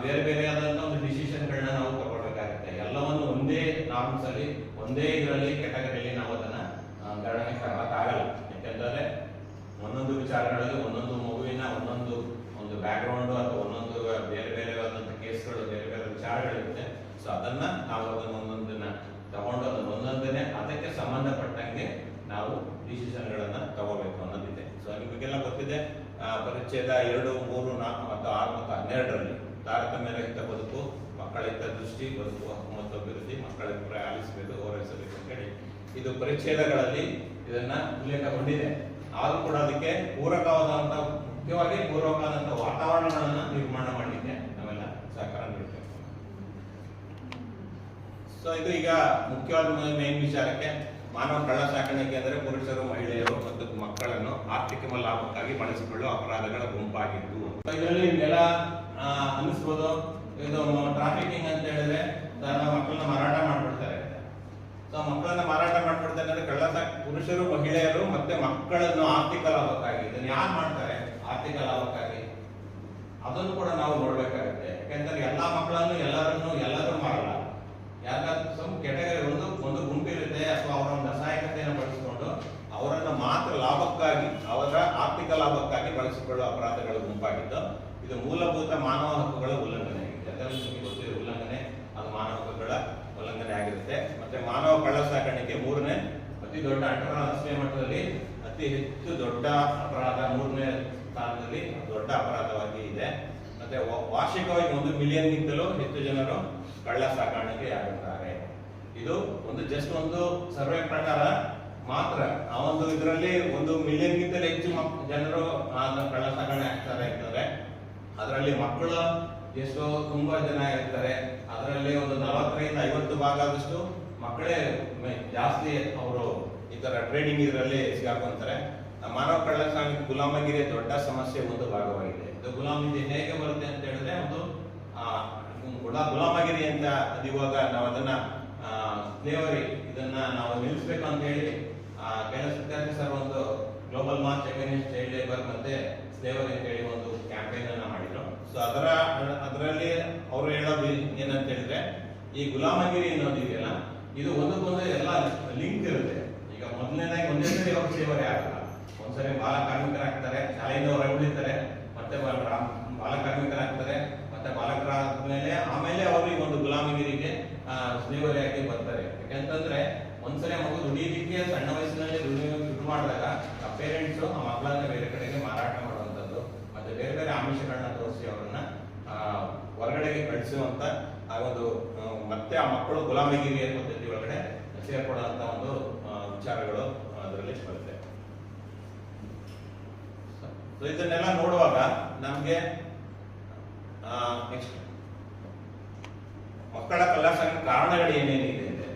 ಬೇರೆ ಬೇರೆಯಾದಂತಹ ಒಂದು ಡಿಸಿಷನ್ಗಳನ್ನ ನಾವು ತಗೊಳ್ಬೇಕಾಗುತ್ತೆ. ಎಲ್ಲವನ್ನು ಒಂದೇ ನಾರ್ಮ್ಸ್ ಅಲ್ಲಿ, ಒಂದೇ ಇದರಲ್ಲಿ ಕೆಟಗರಿಯಲ್ಲಿ ನಾವು ಅದನ್ನ ಗಣನೆ ಆಗಲ್ಲ. ಯಾಕೆಂದ್ರೆ ಒಂದೊಂದು ವಿಚಾರಗಳಲ್ಲಿ ಒಂದೊಂದು ಮಗುವಿನ ಒಂದೊಂದು ಒಂದು ಬ್ಯಾಕ್ ಗ್ರೌಂಡ್ ಅಥವಾ ಒಂದೊಂದು ಬೇರೆ ಬೇರೆ ಆದಂತಹ ಕೇಸ್ಗಳು, ಬೇರೆ ಬೇರೆ ವಿಚಾರಗಳಿರುತ್ತೆ. ಸೊ ಅದನ್ನ ನಾವು ಅದನ್ನ ಒಂದೊಂದನ್ನ ತಗೊಂಡು ಒಂದೊಂದನ್ನೇ ಅದಕ್ಕೆ ಸಂಬಂಧಪಟ್ಟಂಗೆ ನಾವು ಡಿಸಿಷನ್ಗಳನ್ನ ತಗೋಬೇಕು ಅನ್ನೋದಿದೆ. ಸೊ ನಿಮಗೆಲ್ಲ ಗೊತ್ತಿದೆ, ಪರಿಚ್ಛೇದ 2, 3, 4 ಮತ್ತು 6 ಮತ್ತು 12ರಲ್ಲಿ ತಾರತಮ್ಯ ರಹಿತ ಬದುಕು, ಮಕ್ಕಳ ಹಿತದೃಷ್ಟಿ, ಬದುಕು ಹಕ್ಕು ಮತ್ತು ಅಭಿವೃದ್ಧಿ, ಮಕ್ಕಳ ಅಭಿಪ್ರಾಯ ಆಲಿಸಬೇಕು, ಗೌರವಿಸಬೇಕು ಅಂತ ಹೇಳಿ ಇದು ಪರಿಚ್ಛೇದಗಳಲ್ಲಿ ಇದನ್ನ ಉಲ್ಲೇಖಗೊಂಡಿದೆ. ಆದ್ರೂ ಕೂಡ ಅದಕ್ಕೆ ಮುಖ್ಯವಾಗಿ ಪೂರಕವಾದಂತಹ ವಾತಾವರಣಗಳನ್ನ ನಿರ್ಮಾಣ ಮಾಡಲಿಕ್ಕೆ ನಾವೆಲ್ಲ ಸಹಕಾರ ನೀಡಬೇಕು. ಸೊ ಇದು ಈಗ ಮುಖ್ಯವಾದ ಮೇನ್ ವಿಚಾರಕ್ಕೆ ಮಾನವ ಕಳ್ಳ ಸಾಕಾಣಿಕೆ ಅಂದರೆ ಪುರುಷರು, ಮಹಿಳೆಯರು ಮತ್ತು ಮಕ್ಕಳನ್ನು ಆರ್ಥಿಕ ಲಾಭಕ್ಕಾಗಿ ಬಳಸಿಕೊಳ್ಳುವ ಅಪರಾಧಗಳ ಗುಂಪಾಗಿದ್ದು. ಇದರಲ್ಲಿ ನಿಮಗೆಲ್ಲ ಅನಿಸ್ಬೋದು, ಇದು ಟ್ರಾಫಿಕಿಂಗ್ ಅಂತ ಹೇಳಿದ್ರೆ ಮಕ್ಕಳನ್ನ ಮಾರಾಟ ಮಾಡ್ಬಿಡ್ತಾರೆ. ಸೊ ಮಕ್ಕಳನ್ನ ಮಾರಾಟ ಮಾಡ್ಬಿಡ್ತಾರೆ ಅಂದ್ರೆ ಪುರುಷರು, ಮಹಿಳೆಯರು ಮತ್ತೆ ಮಕ್ಕಳನ್ನು ಆರ್ಥಿಕ ಲಾಭಕ್ಕಾಗಿ, ಇದನ್ನ ಯಾರು ಮಾಡ್ತಾರೆ ಆರ್ಥಿಕ ಲಾಭಕ್ಕಾಗಿ, ಅದನ್ನು ಕೂಡ ನಾವು ನೋಡ್ಬೇಕಾಗುತ್ತೆ. ಯಾಕಂದ್ರೆ ಎಲ್ಲಾ ಮಕ್ಕಳನ್ನು ಎಲ್ಲರೂ ಮಾಡಲ್ಲ. ಯಾರಿಗಾದ್ರೂ ಕೆಟಗರಿ ಒಂದು ಗುಂಪಿರುತ್ತೆ, ಅಥವಾ ಅವರ ಒಂದು ಅಸಹಾಯಕತೆಯನ್ನು ಬಳಸಿಕೊಂಡು ಅವರನ್ನು ಮಾತ್ರ ಲಾಭಕ್ಕಾಗಿ, ಅವರ ಆರ್ಥಿಕ ಲಾಭಕ್ಕಾಗಿ ಬಳಸಿಕೊಳ್ಳುವ ಅಪರಾಧಗಳ ಗುಂಪಾಗಿದ್ದು ಇದು ಮೂಲಭೂತ ಮಾನವ ಹಕ್ಕುಗಳ ಉಲ್ಲಂಘನೆ ಆಗಿದೆ. ಅದರಲ್ಲಿ ನಿಮಗೆ ಗೊತ್ತಿರೋ ಉಲ್ಲಂಘನೆ, ಅದು ಮಾನವ ಹಕ್ಕುಗಳ ಉಲ್ಲಂಘನೆ ಆಗಿರುತ್ತೆ. ಮತ್ತೆ ಮಾನವ ಕಳ್ಳ ಸಾಕಾಣಿಕೆ ಮೂರನೇ ಅತಿ ದೊಡ್ಡ ಅಂತಾರಾಷ್ಟ್ರೀಯ ಮಟ್ಟದಲ್ಲಿ ಅತಿ ಹೆಚ್ಚು ದೊಡ್ಡ ಅಪರಾಧ, ಮೂರನೇ ಸ್ಥಾನದಲ್ಲಿ ದೊಡ್ಡ ಅಪರಾಧವಾಗಿ ಇದೆ. ಮತ್ತೆ ವಾರ್ಷಿಕವಾಗಿ 1 ಮಿಲಿಯನ್ಗಿಂತಲೂ ಹೆಚ್ಚು ಜನರು ಕಳ್ಳ ಸಾಕಾಣಿಕೆ ಆಗುತ್ತಾರೆ. ಇದು ಜಸ್ಟ್ ಒಂದು ಸರ್ವೆ ಪ್ರಕಾರ ಮಾತ್ರ. ಆ ಒಂದು ಇದರಲ್ಲಿ 1 ಮಿಲಿಯನ್ಗಿಂತಲೂ ಹೆಚ್ಚು ಜನರು ಕಳ್ಳ ಸಾಗಣೆ ಆಗ್ತಾರೆ ಅಂತಂದ್ರೆ ಅದರಲ್ಲಿ ಮಕ್ಕಳು ಎಷ್ಟೋ ತುಂಬಾ ಜನ ಇರ್ತಾರೆ. ಅದರಲ್ಲಿ 40ರಿಂದ 50 ಭಾಗದಷ್ಟು ಮಕ್ಕಳೇ ಜಾಸ್ತಿ ಅವರು ಈ ತರ ಟ್ರೇಡಿಂಗ್ ಇದರಲ್ಲಿ ಸಿಗಾಕೊಂತಾರೆ. ಮಾನವ ಕಳ್ಳ ಸಾಗಾಣಿಕೆ ಗುಲಾಮಗಿರಿಯ ದೊಡ್ಡ ಸಮಸ್ಯೆ ಒಂದು ಭಾಗವಾಗಿದೆ. ಇದು ಗುಲಾಮಗಿರಿ ಹೇಗೆ ಬರುತ್ತೆ ಅಂತ ಹೇಳಿದ್ರೆ ಗುಲಾಮಗಿರಿ ಅಂತ ಅದು ಇವಾಗ ನಾವು ಅದನ್ನ ಸ್ಲೇವರಿ ಇದನ್ನ ನಾವು ನಿಲ್ಲಿಸಬೇಕು ಅಂತ ಹೇಳಿ ಕೆಲಸ ಸರ್ ಒಂದು global March against child labour ಮತ್ತೆ ಸ್ಲೇವರಿ ಅಂತ ಹೇಳಿ ಒಂದು ಕ್ಯಾಂಪೇನ್ ಅನ್ನ ಮಾಡಿದ್ರು. ಸೊ ಅದರಲ್ಲಿ ಅವರು ಹೇಳೋದು ಏನಂತ ಹೇಳಿದ್ರೆ, ಈ ಗುಲಾಮಗಿರಿ ಅನ್ನೋದು ಇದೆಯಲ್ಲ, ಇದು ಒಂದಕ್ಕೊಂದು ಎಲ್ಲ ಲಿಂಕ್ ಇರುತ್ತೆ. ಈಗ ಮೊದಲನೇದಾಗಿ ಒಂದೇ ಸರಿ ಅವ್ರು ಸೇವರೆ ಆಗಲ್ಲ. ಒಂದ್ಸರಿ ಬಾಲ ಕಾರ್ಮಿಕರಾಗ್ತಾರೆ, ಶಾಲೆಯಿಂದ ಹೊರಗೆ ಉಳಿತಾರೆ, ಮತ್ತೆ ಬಾಲ ಕಾರ್ಮಿಕರಾಗ್ತಾರೆ, ಮತ್ತೆ ಬಾಲಕರಾದ್ಮೇಲೆ ಆಮೇಲೆ ಅವರು ಈ ಒಂದು ಗುಲಾಮಗಿರಿಗೆ ಸ್ಲೇವರಿಯಾಗಿ ಬರ್ತಾರೆ. ಯಾಕಂತಂದ್ರೆ ಒಂದ್ಸರಿ ಮಗು ದುಡಿಯೋದಿಕ್ಕೆ ಸಣ್ಣ ವಯಸ್ಸಿನಲ್ಲಿ ದುಡ್ಡು ಮಾಡಿದಾಗ ಆ ಪೇರೆಂಟ್ಸ್ ಆ ಮಕ್ಕಳನ್ನ ಬೇರೆ ಕಡೆಗೆ ಮಾರಾಟ ಮಾಡುವಂಥದ್ದು, ಮತ್ತೆ ಬೇರೆ ಬೇರೆ ಆಮಿಷಗಳನ್ನ ತೋರಿಸಿ ಅವರನ್ನ ಹೊರಗಡೆಗೆ ಕಳಿಸುವಂತ ಆ ಒಂದು ಮತ್ತೆ ಆ ಮಕ್ಕಳು ಗುಲಾಮಗಿರಿಯ ಪದ್ಧತಿ ಒಳಗಡೆ ಸೇರ್ಪಡುವಂತ ಒಂದು ವಿಚಾರಗಳು ಅದರಲ್ಲಿ ಬರುತ್ತೆ. ಸೊ ಇದನ್ನೆಲ್ಲ ನೋಡುವಾಗ ನಮ್ಗೆ ನೆಕ್ಸ್ಟ್ ಮಕ್ಕಳ ಕಳ್ಳ ಸಾಗಾಣಿಕೆ ಕಾರಣಗಳು ಏನೇನಿದೆ ಅಂದ್ರೆ,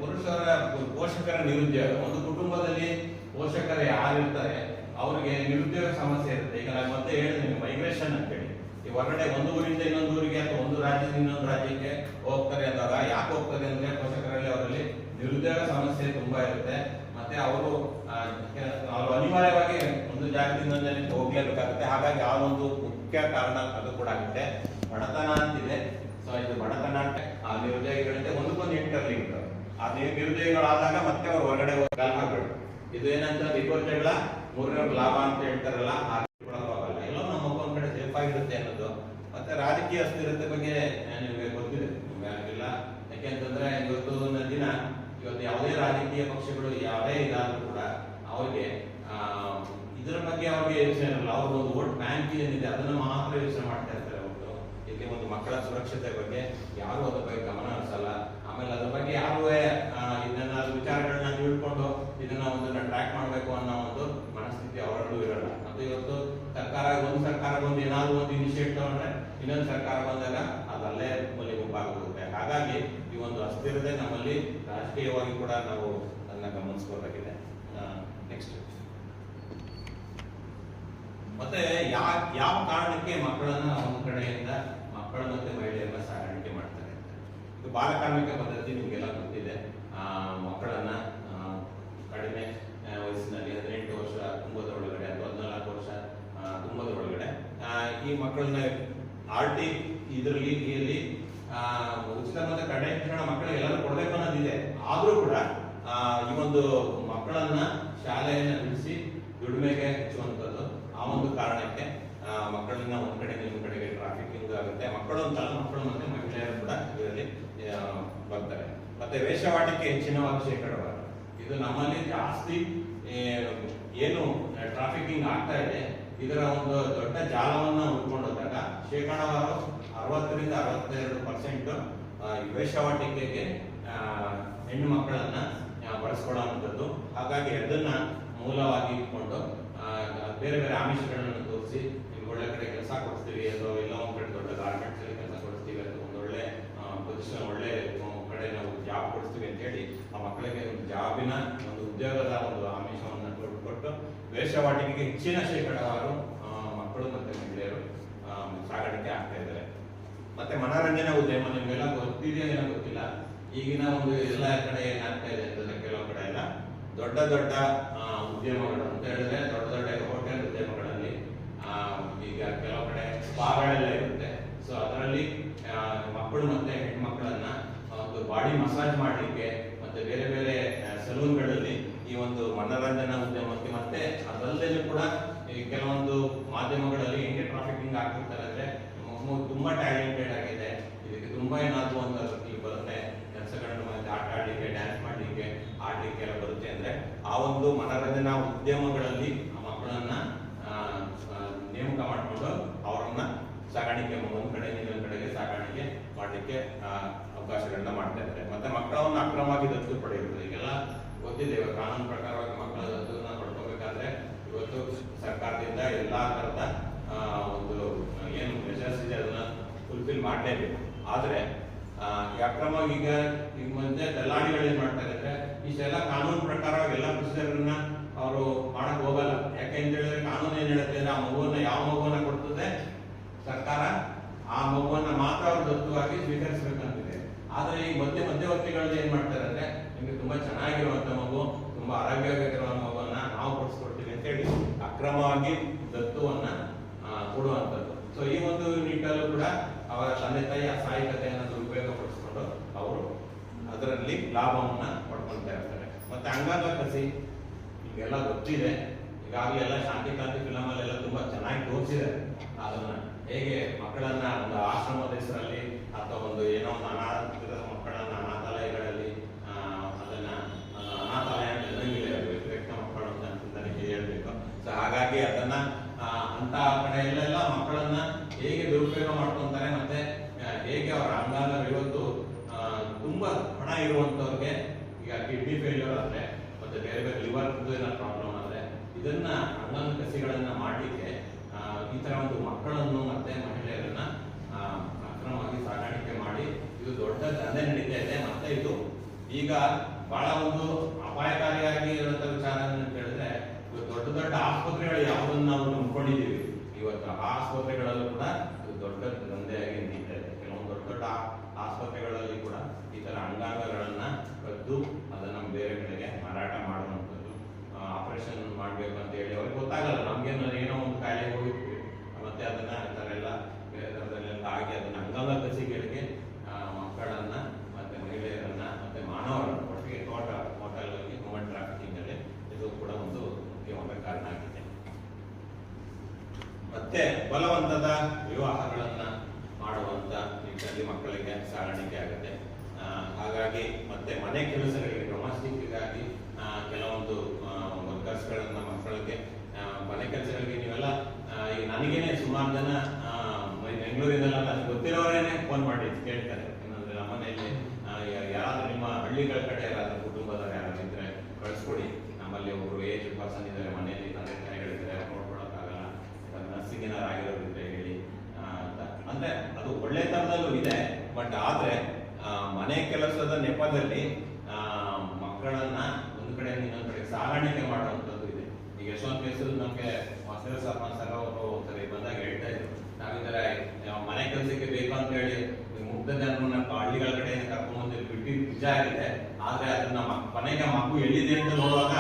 ಪೋಷಕರ ನಿರುದ್ಯೋಗ. ಒಂದು ಕುಟುಂಬದಲ್ಲಿ ಪೋಷಕರು ಯಾರಿರ್ತಾರೆ ಅವ್ರಿಗೆ ನಿರುದ್ಯೋಗ ಸಮಸ್ಯೆ ಇರುತ್ತೆ. ಈಗ ನಾನು ಮತ್ತೆ ಹೇಳಿದೆ ಮೈಗ್ರೇಷನ್ ಅಂತ ಹೇಳಿ, ಈ ಹೊರಗಡೆ ಒಂದು ಊರಿಂದ ಇನ್ನೊಂದು ಊರಿಗೆ ಅಥವಾ ಒಂದು ರಾಜ್ಯದಿಂದ ಇನ್ನೊಂದು ರಾಜ್ಯಕ್ಕೆ ಹೋಗ್ತಾರೆ ಅಂದಾಗ ಯಾಕೆ ಹೋಗ್ತಾರೆ ಅಂದ್ರೆ ಪೋಷಕರಲ್ಲಿ ಅವರಲ್ಲಿ ನಿರುದ್ಯೋಗ ಸಮಸ್ಯೆ ತುಂಬಾ ಇರುತ್ತೆ. ಮತ್ತೆ ಅವರು ಅನಿವಾರ್ಯವಾಗಿ ಒಂದು ಜಾಗದಿಂದ ಹೋಗ್ಲೇಬೇಕಾಗುತ್ತೆ. ಹಾಗಾಗಿ ಆ ಒಂದು ಮುಖ್ಯ ಕಾರಣ ಅದು ಕೂಡ ಆಗುತ್ತೆ. ಬಡತನ ಅಂತಿದೆ. ಸೊ ಇದು ಬಡತನ ಆ ನಿರುದ್ಯೋಗಿಗಳಿಂದ ಒಂದಕ್ಕೊಂದು ಇಂಟರ್ಲಿಂಕ್. ಆ ನಿರುದ್ಯೋಗಿಗಳಾದಾಗ ಮತ್ತೆ ಅವ್ರು ಹೊರಗಡೆ ಹೋಗಬೇಕು. ಇದು ಏನಂತ ವಿಪರ್ಯಗಳ ಮೂರನೇ ಲಾಭ ಅಂತ ಹೇಳ್ತಾರಲ್ಲ, ಹಾಗಲ್ಲ. ಎಲ್ಲೋ ನಮ್ಮ ಒಂದ್ ಕಡೆ ಸೇಫ್ ಆಗಿರುತ್ತೆ ಅನ್ನೋದು. ಮತ್ತೆ ರಾಜಕೀಯ ಅಸ್ಥಿರತೆ ಬಗ್ಗೆ ನಿಮಗೆ ಗೊತ್ತಿದೆ ಇಲ್ಲ. ಯಾಕೆಂತಂದ್ರೆ ಇವತ್ತು ದಿನ ಯಾವುದೇ ರಾಜಕೀಯ ಪಕ್ಷಗಳು ಯಾವೇ ಇದಾದ್ರೂ ಕೂಡ ಅವ್ರಿಗೆ ಇದರ ಬಗ್ಗೆ ಅವ್ರಿಗೆ ಯೋಚನೆ ಇರಲ್ಲ. ಅವ್ರ ಒಂದು ವೋಟ್ ಬ್ಯಾಂಕ್ ಏನಿದೆ ಅದನ್ನ ಮಾತ್ರ ಯೋಚನೆ ಮಾಡ್ತಾ ಇರ್ತಾರೆ ಹೊರತು ಇಲ್ಲಿ ಒಂದು ಮಕ್ಕಳ ಸುರಕ್ಷತೆ ಬಗ್ಗೆ ಯಾರು ಅದ್ರ ಬಗ್ಗೆ ಗಮನ ಹರಿಸಲ್ಲ. ಆಮೇಲೆ ಅದ್ರ ಬಗ್ಗೆ ಯಾರು ಇದನ್ನ ವಿಚಾರಗಳನ್ನ ತಿಳ್ಕೊಂಡು ಇದನ್ನ ಒಂದನ್ನ ಟ್ರ್ಯಾಕ್ ಮಾಡ್ಬೇಕು ಅನ್ನೋ ಒಂದು ಮನಸ್ಥಿತಿ ಅವರಲ್ಲೂ ಇರಲ್ಲ. ಅದು ಇವತ್ತು ಒಂದು ಸರ್ಕಾರ ಬಂದು ಏನಾದ್ರು ಒಂದು ಇನಿಷಿಯೇಟ್ ತಗೊಂಡ್ರೆ ಇನ್ನೊಂದು ಸರ್ಕಾರ ಬಂದಾಗ ಅದಲ್ಲೇ ಮೂಲೆ ಗುಂಪಾಗುತ್ತೆ. ಹಾಗಾಗಿ ಈ ಒಂದು ಅಸ್ಥಿರತೆ ನಮ್ಮಲ್ಲಿ ರಾಜಕೀಯವಾಗಿ ಕೂಡ ನಾವು ಅದನ್ನ ಗಮನಿಸಬೇಕಾಗಿದೆ. ನೆಕ್ಸ್ಟ್ ಮತ್ತೆ ಯಾವ ಕಾರಣಕ್ಕೆ ಮಕ್ಕಳನ್ನ ಒಂದು ಕಡೆಯಿಂದ ಮಕ್ಕಳ ಮತ್ತೆ ಮಹಿಳೆಯರನ್ನ ಸಾಗಾಣಿಕೆ ಮಾಡ್ತಾರೆ ಅಂತ. ಇದು ಬಾಲ ಕಾರ್ಮಿಕ ಪದ್ಧತಿ ನಿಮಗೆಲ್ಲ ಗೊತ್ತಿದೆ. ಮಕ್ಕಳನ್ನ ಕಡಿಮೆ ವಯಸ್ಸಿನಲ್ಲಿ 18 ವರ್ಷ ತುಂಬದ ಒಳಗಡೆ ಅಥವಾ 14 ವರ್ಷ ತುಂಬದ ಒಳಗಡೆ ಈ ಮಕ್ಕಳನ್ನ RT ಇದರಲ್ಲಿ ಉಚಿತ ಮತ್ತೆ ಕಡ್ಡಾಯ ಶಿಕ್ಷಣ ಮಕ್ಕಳಿಗೆ ಎಲ್ಲರೂ ಕೊಡ್ಬೇಕು ಅನ್ನೋದಿದೆ. ಆದ್ರೂ ಕೂಡ ಈ ಒಂದು ಮಕ್ಕಳನ್ನ ಶಾಲೆಯನ್ನ ಬಿಡಿಸಿ ದುಡಿಮೆಗೆ ಹೆಚ್ಚುವಂಥದ್ದು ಆ ಒಂದು ಕಾರಣಕ್ಕೆ ಮಕ್ಕಳನ್ನ ಒಂದ್ ಕಡೆಗೆ ಇನ್ನೊಂದು ಕಡೆಗೆ ಟ್ರಾಫಿಕಿಂಗ್ ಆಗುತ್ತೆ. ಮಕ್ಕಳು ಅಂತಲ್ಲ, ಮಕ್ಕಳು ಮತ್ತೆ ಮಹಿಳೆಯರು ಕೂಡ ಇದರಲ್ಲಿ ಬರ್ತಾರೆ. ಮತ್ತೆ ವೇಷವಾಟಿಕೆ ಹೆಚ್ಚಿನವಾಗಿ ಶೇಕಡವಾರು. ಇದು ನಮ್ಮಲ್ಲಿ ಜಾಸ್ತಿ ಏನು ಟ್ರಾಫಿಕಿಂಗ್ ಆಗ್ತಾ ಇದೆ ಇದರ ಒಂದು ದೊಡ್ಡ ಜಾಲವನ್ನ ಉಳ್ಕೊಂಡೋದಾಗ ಶೇಕಡವಾರು 60ರಿಂದ 62% ವೇಷವಾಟಿಕೆಗೆ ಹೆಣ್ಣು ಮಕ್ಕಳನ್ನ ಬಳಸ್ಕೊಳ್ಳುವಂಥದ್ದು. ಹಾಗಾಗಿ ಅದನ್ನ ಮೂಲವಾಗಿ ಇಟ್ಕೊಂಡು ಬೇರೆ ಬೇರೆ ಆಮಿಷಗಳನ್ನು ತೋರಿಸಿ ನಿಮ್ಗೆ ಒಳ್ಳೆ ಕಡೆ ಕೆಲಸ ಕೊಡಿಸ್ತೀವಿ ಅಥವಾ ಎಲ್ಲ ಒಂದ್ ಕಡೆ ದೊಡ್ಡ ಗಾರ್ಮೆಂಟ್ಸ್ ಅಲ್ಲಿ ಕೆಲಸ ಕೊಡಿಸ್ತೀವಿ ಅಥವಾ ಒಂದು ಒಳ್ಳೆ ಪೊಸಿಷನ್ ಒಳ್ಳೆ ಕಡೆ ನಾವು ಜಾಬ್ ಕೊಡಿಸ್ತೀವಿ ಅಂತ ಹೇಳಿ ಆ ಮಕ್ಕಳಿಗೆ ಒಂದು ಜಾಬಿನ ಒಂದು ಉದ್ಯೋಗದ ಒಂದು ಆಮಿಷವನ್ನು ಕೊಟ್ಟು ವೇಷವಾಟಿಕೆಗೆ ಹೆಚ್ಚಿನ ಶೇಕಡಾವಾರು ಮಕ್ಕಳು ಮತ್ತೆ ಮಹಿಳೆಯರು ಸಾಗಾಣಿಕೆ ಆಗ್ತಾ ಇದ್ದಾರೆ. ಮತ್ತೆ ಮನೋರಂಜನಾ ಉದ್ಯಮ ನಿಮಗೆಲ್ಲ ಗೊತ್ತಿದೆಯೋ ಏನೋ ಗೊತ್ತಿಲ್ಲ, ಈಗಿನ ಒಂದು ಎಲ್ಲ ಕಡೆ ಏನಾಗ್ತಾ ಇದೆ ಅಂತಂದ್ರೆ ಕೆಲವು ಕಡೆ ಎಲ್ಲ ದೊಡ್ಡ ದೊಡ್ಡ ಉದ್ಯಮಗಳು ಅಂತ ಹೇಳಿದ್ರೆ ದೊಡ್ಡ ದೊಡ್ಡ ಹೋಟೆಲ್ ಉದ್ಯಮಗಳಲ್ಲಿ ಈಗ ಕೆಲವು ಕಡೆ ಸ್ಪಾಗಳೆಲ್ಲ ಇರುತ್ತೆ. ಸೊ ಅದರಲ್ಲಿ ಮಕ್ಕಳು ಮತ್ತೆ ಹೆಣ್ಮಕ್ಳನ್ನ ಒಂದು ಬಾಡಿ ಮಸಾಜ್ ಮಾಡಲಿಕ್ಕೆ ಮತ್ತೆ ಬೇರೆ ಬೇರೆ ಸಲೂನ್ಗಳಲ್ಲಿ ಈ ಒಂದು ಮನೋರಂಜನಾ ಉದ್ಯಮಕ್ಕೆ ಮತ್ತೆ ಅದಲ್ಲದೆ ಕೂಡ ಈ ಕೆಲವೊಂದು ಮಾಧ್ಯಮಗಳಲ್ಲಿ ಹೆಂಗೆ ಟ್ರಾಫಿಕಿಂಗ್ ಆಗ್ತಿರ್ತಾರೆ ಅಂದ್ರೆ ತುಂಬಾ ಟ್ಯಾಲೆಂಟೆಡ್ ಆಗಿದೆ, ಇದಕ್ಕೆ ತುಂಬಾ ಏನಾದ್ರು ಒಂದು ಬರುತ್ತೆ ಕೆಲಸಗಳನ್ನು ಆಟ ಆಡ್ಲಿಕ್ಕೆ, ಡ್ಯಾನ್ಸ್ ಮಾಡ್ಲಿಕ್ಕೆ, ಆಡ್ಲಿಕ್ಕೆ ಎಲ್ಲ ಬರುತ್ತೆ ಅಂದ್ರೆ ಆ ಒಂದು ಮನೋರಂಜನಾ ಉದ್ಯಮಗಳಲ್ಲಿ ಆ ಮಕ್ಕಳನ್ನ ನೇಮಕ ಮಾಡಿಕೊಂಡು ಅವರನ್ನ ಸಾಗಾಣಿಕೆ ಒಂದ್ ಕಡೆ ಇನ್ನೊಂದ್ ಕಡೆಗೆ ಸಾಗಾಣಿಕೆ ಮಾಡ್ಲಿಕ್ಕೆ ಅವಕಾಶಗಳನ್ನ ಮಾಡ್ತಾ ಇದ್ದಾರೆ. ಮತ್ತೆ ಮಕ್ಕಳನ್ನ ಅಕ್ರಮವಾಗಿ ದತ್ತು ಪಡೆಯುತ್ತದೆ. ಈಗೆಲ್ಲ ಗೊತ್ತಿದೆ, ಕಾನೂನು ಪ್ರಕಾರವಾಗಿ ಮಕ್ಕಳ ದತ್ತನ್ನ ಪಡ್ಕೋಬೇಕಾದ್ರೆ ಇವತ್ತು ಸರ್ಕಾರದಿಂದ ಎಲ್ಲಾ ತರದ ಒಂದು ಏನು ಮೆಷರ್ಸ್ ಇದೆ ಅದನ್ನ ಫುಲ್ಫಿಲ್ ಮಾಡಲೇಬೇಕು. ಆದ್ರೆ ಅಕ್ರಮವಾಗಿ ಈಗ ಮುಂದೆ ದಲ್ಲಾಳಿಗಳು ಏನ್ ಮಾಡ್ತಾ ಇದ್ದಾರೆ, ಇಷ್ಟೆಲ್ಲ ಕಾನೂನು ಪ್ರಕಾರವಾಗಿ ಎಲ್ಲ ಪ್ರೊಸೀಜರ್ನ ಅವರು ಮಾಡಕ್ ಹೋಗಲ್ಲ. ಯಾಕೆ ಅಂತ ಹೇಳಿದ್ರೆ ಕಾನೂನು ಏನ್ ಹೇಳುತ್ತೆ ಅಂದ್ರೆ ಆ ಮಗುವನ್ನ ಯಾವ ಮಗುವನ್ನ ಕೊಡ್ತದೆ ಸರ್ಕಾರ, ಆ ಮಗುವನ್ನ ಮಾತ್ರ ಅವರು ದತ್ತವಾಗಿ ಸ್ವೀಕರಿಸಬೇಕಂತಿದೆ. ಆದ್ರೆ ಈ ಮಧ್ಯವರ್ತಿಗಳು ಏನ್ ಮಾಡ್ತಾರೆ ಅಂದ್ರೆ ನಿಮ್ಗೆ ತುಂಬಾ ಚೆನ್ನಾಗಿರುವಂತ ಮಗು, ತುಂಬಾ ಆರೋಗ್ಯವಾಗಿರುವ ಮಗುವನ್ನ ನಾವು ಕೊಡಿಸ್ಕೊಡ್ತೀವಿ ಅಂತ ಹೇಳಿ ಅಕ್ರಮವಾಗಿ ದತ್ತುವನ್ನ ಕೊಡುವಂಥದ್ದು. ಸೊ ಈ ಒಂದು ನಿಟ್ಟಲ್ಲೂ ಕೂಡ ಅವರ ತಂದೆ ತಾಯಿ ಅಸಹಾಯಕತೆಯನ್ನು ದುರುಪಯೋಗ ಪಡಿಸಿಕೊಂಡು ಅವರು ಅದರಲ್ಲಿ ಲಾಭವನ್ನ ಪಡ್ಕೊಳ್ತಾ ಇರ್ತಾರೆ. ಮತ್ತೆ ಅಂಗಾಂಗ ಕಸಿ ಈಗೆಲ್ಲ ಗೊತ್ತಿದೆ, ಈಗಾಗಲೇ ಎಲ್ಲ ಶಾಂತಿಕಾಂತಿ ಫಿಲಮ್ ಅಲ್ಲೆಲ್ಲ ತುಂಬಾ ಚೆನ್ನಾಗಿ ತೋರಿಸಿದೆ ಅದನ್ನ ಹೇಗೆ ಮಕ್ಕಳನ್ನ ಒಂದು ಆಶ್ರಮದ ಹೆಸರಲ್ಲಿ ಅಥವಾ ಒಂದು ಏನೋ ಒಂದು ಅನಾಥ ಮಕ್ಕಳನ್ನ ಅನಾಥಾಲಯಗಳಲ್ಲಿ ಅದನ್ನ ಅನಾಥಾಲಯ ಅಂತ ವ್ಯತಿರಿಕ್ತ ಮಕ್ಕಳು ಅಂತ ಹೇಳ್ಬೇಕು. ಸೊ ಹಾಗಾಗಿ ಅದನ್ನ ಅಂತ ಕಡೆ ಎಲ್ಲ ಮಕ್ಕಳನ್ನ ಹೇಗೆ ದುರುಪಯೋಗ ಮಾಡ್ಕೊಂತಾರೆ, ಮತ್ತೆ ಹೇಗೆ ಅವರ ಅಂಗಾಂಗ ಇವತ್ತು ತುಂಬಾ ಹಣ ಇರುವಂತವ್ರಿಗೆ ಈಗ ಕಿಡ್ನಿ ಫೇಲ್ಯೂರ್ ಆದ್ರೆ ಮತ್ತೆ ಬೇರೆ ಬೇರೆ ಲಿವರ್ ಪ್ರಾಬ್ಲಮ್ ಆದ್ರೆ ಇದನ್ನ ಅಂಗಾಂಗ ಕಸಿಗಳನ್ನ ಮಾಡ್ಲಿಕ್ಕೆ ಈ ತರ ಒಂದು ಮಕ್ಕಳನ್ನು ಮತ್ತೆ ಮಹಿಳೆಯರನ್ನ ಅಕ್ರಮವಾಗಿ ಸಾಗಾಣಿಕೆ ಮಾಡಿ ಇದು ದೊಡ್ಡ ದಂಧೆ ನಡೀತಾ ಇದೆ. ಮತ್ತೆ ಇದು ಈಗ ಬಹಳ ಒಂದು ಅಪಾಯಕಾರಿಯಾಗಿ ಇರುವಂತ ವಿಚಾರ ಅಂತ ಹೇಳಿದ್ರೆ ದೊಡ್ಡ ದೊಡ್ಡ ಆಸ್ಪತ್ರೆಗಳು ಯಾವುದನ್ನ ನಾವು ನಂಬ್ಕೊಂಡಿದೀವಿ ಇವತ್ತು ಆ ಆಸ್ಪತ್ರೆಗಳಲ್ಲೂ ಕೂಡ ಇದು ದೊಡ್ಡ ದಂಧೆಯಾಗಿ ನಡೀತಾ ಇದೆ. ಕೆಲವೊಂದು ದೊಡ್ಡ ದೊಡ್ಡ ಆಸ್ಪತ್ರೆಗಳಲ್ಲಿ ಕೂಡ ಈ ತರ ಅಂಗಾಂಗಗಳನ್ನ ಕದ್ದು ಅದನ್ನ ಬೇರೆ ಕಡೆಗೆ ಮಾರಾಟ ಮಾಡುವಂಥದ್ದು, ಆಪರೇಷನ್ ಮಾಡ್ಬೇಕು ಅಂತ ಹೇಳಿ ಅವ್ರಿಗೆ ಗೊತ್ತಾಗಲ್ಲ, ನಮ್ಗೇನು ಏನೋ ಒಂದು ಕಾಯಿಲೆ ಹೋಗಿರ್ತೀವಿ ಮತ್ತೆ ಅದನ್ನ ಎಲ್ಲ ಆಗಿ ಅದನ್ನ ಅಂಗಾಂಗ ಕಸಿಗಳಿಗೆ ಮಕ್ಕಳನ್ನ ಮತ್ತೆ ಮಹಿಳೆಯರನ್ನ ಮತ್ತೆ ಮಾನವರನ್ನ ಒಟ್ಟಿಗೆ ಹೋಟೆಲ್ಗಳಲ್ಲಿ ಹ್ಯೂಮನ್ ಟ್ರಾಫಿಕಿಂಗ್ ಅಲ್ಲಿ ಇದು ಕೂಡ ಒಂದು ಮುಖ್ಯವಾದ ಕಾರಣ ಆಗಿದೆ. ಮತ್ತೆ ಬಲವಂತದ ವಿವಾಹಗಳನ್ನ ಮಾಡುವಂತ ನಿಟ್ಟಿನಲ್ಲಿ ಮಕ್ಕಳಿಗೆ ಸಾಗಾಣಿಕೆ ಆಗುತ್ತೆ. ಹಾಗಾಗಿ ಮತ್ತೆ ಮನೆ ಕೆಲಸಗಳಿಗೆ ಡೊಮೆಸ್ಟಿಕ್ಗಾಗಿ ಕೆಲವೊಂದು ವರ್ಕರ್ಸ್ಗಳನ್ನ ಮಕ್ಕಳಿಗೆ ಮನೆ ಕೆಲಸಗಳಿಗೆ ನೀವೆಲ್ಲ ಈಗ ನನಗೇನೆ ಸುಮಾರು ಜನ ಬೆಂಗಳೂರಿನೆಲ್ಲ ನನಗೆ ಗೊತ್ತಿರೋರೇನೆ ಫೋನ್ ಮಾಡಿ ಕೇಳ್ತಾರೆ, ಏನಂದ್ರೆ ನಮ್ಮ ಮನೆಯಲ್ಲಿ ಯಾರಾದ್ರೂ ನಿಮ್ಮ ಹಳ್ಳಿಗಳ ಕಡೆ ಯಾರಾದ್ರೂ ಕುಟುಂಬದವ್ರು ಯಾರಾದ್ರೂ ಇದ್ರೆ ಕಳಿಸ್ಕೊಡಿ, ನಮ್ಮಲ್ಲಿ ಒಬ್ರು ಏಜ್ ಪರ್ಸನ್ ಇದ್ದಾರೆ ಮನೆಯಲ್ಲಿ ತಂದೆ ತಾಯಿಗಳಿದ್ದಾರೆ ನೋಡ್ಕೊಳಕ್ಕಾಗಲ್ಲ, ನರ್ಸಿಂಗ್ ಏನಾರು ಆಗಿರೋದಿದ್ರೆ ಹೇಳಿ ಅಂತ. ಅಂದ್ರೆ ಅದು ಒಳ್ಳೆ ತರದಲ್ಲೂ ಇದೆ, ಬಟ್ ಆದ್ರೆ ಮನೆ ಕೆಲಸದ ನೆಪದಲ್ಲಿ ಮಕ್ಕಳನ್ನ ಒಂದ್ ಕಡೆ ಇನ್ನೊಂದ್ ಕಡೆ ಸಾಗಾಣಿಕೆ ಮಾಡುವಂತದ್ದು ಇದೆ. ಈಗ ಯಶವಂತ ಕೇಸಲ್ಲಿ ನಮ್ಗೆ ವಾಸವ ಸರ್ ಅವರು ಸರಿ ಬಂದಾಗ ಹೇಳ್ತಾ ಇದ್ರು, ನಾವಿದ್ರೆ ಮನೆ ಕೆಲಸಕ್ಕೆ ಬೇಕು ಅಂತ ಹೇಳಿ ಮುಗ್ಧ ಜನರನ್ನ ಹಳ್ಳಿಗಳ ಕಡೆ ಕರ್ಕೊಂಡ್ಬಂದು ಬಿಟ್ಟು ನಿಜ ಆಗಿದೆ. ಆದ್ರೆ ಅದನ್ನ ಮನೆಗೆ ಮಗು ಎಲ್ಲಿದೆ ಅಂತ ನೋಡುವಾಗ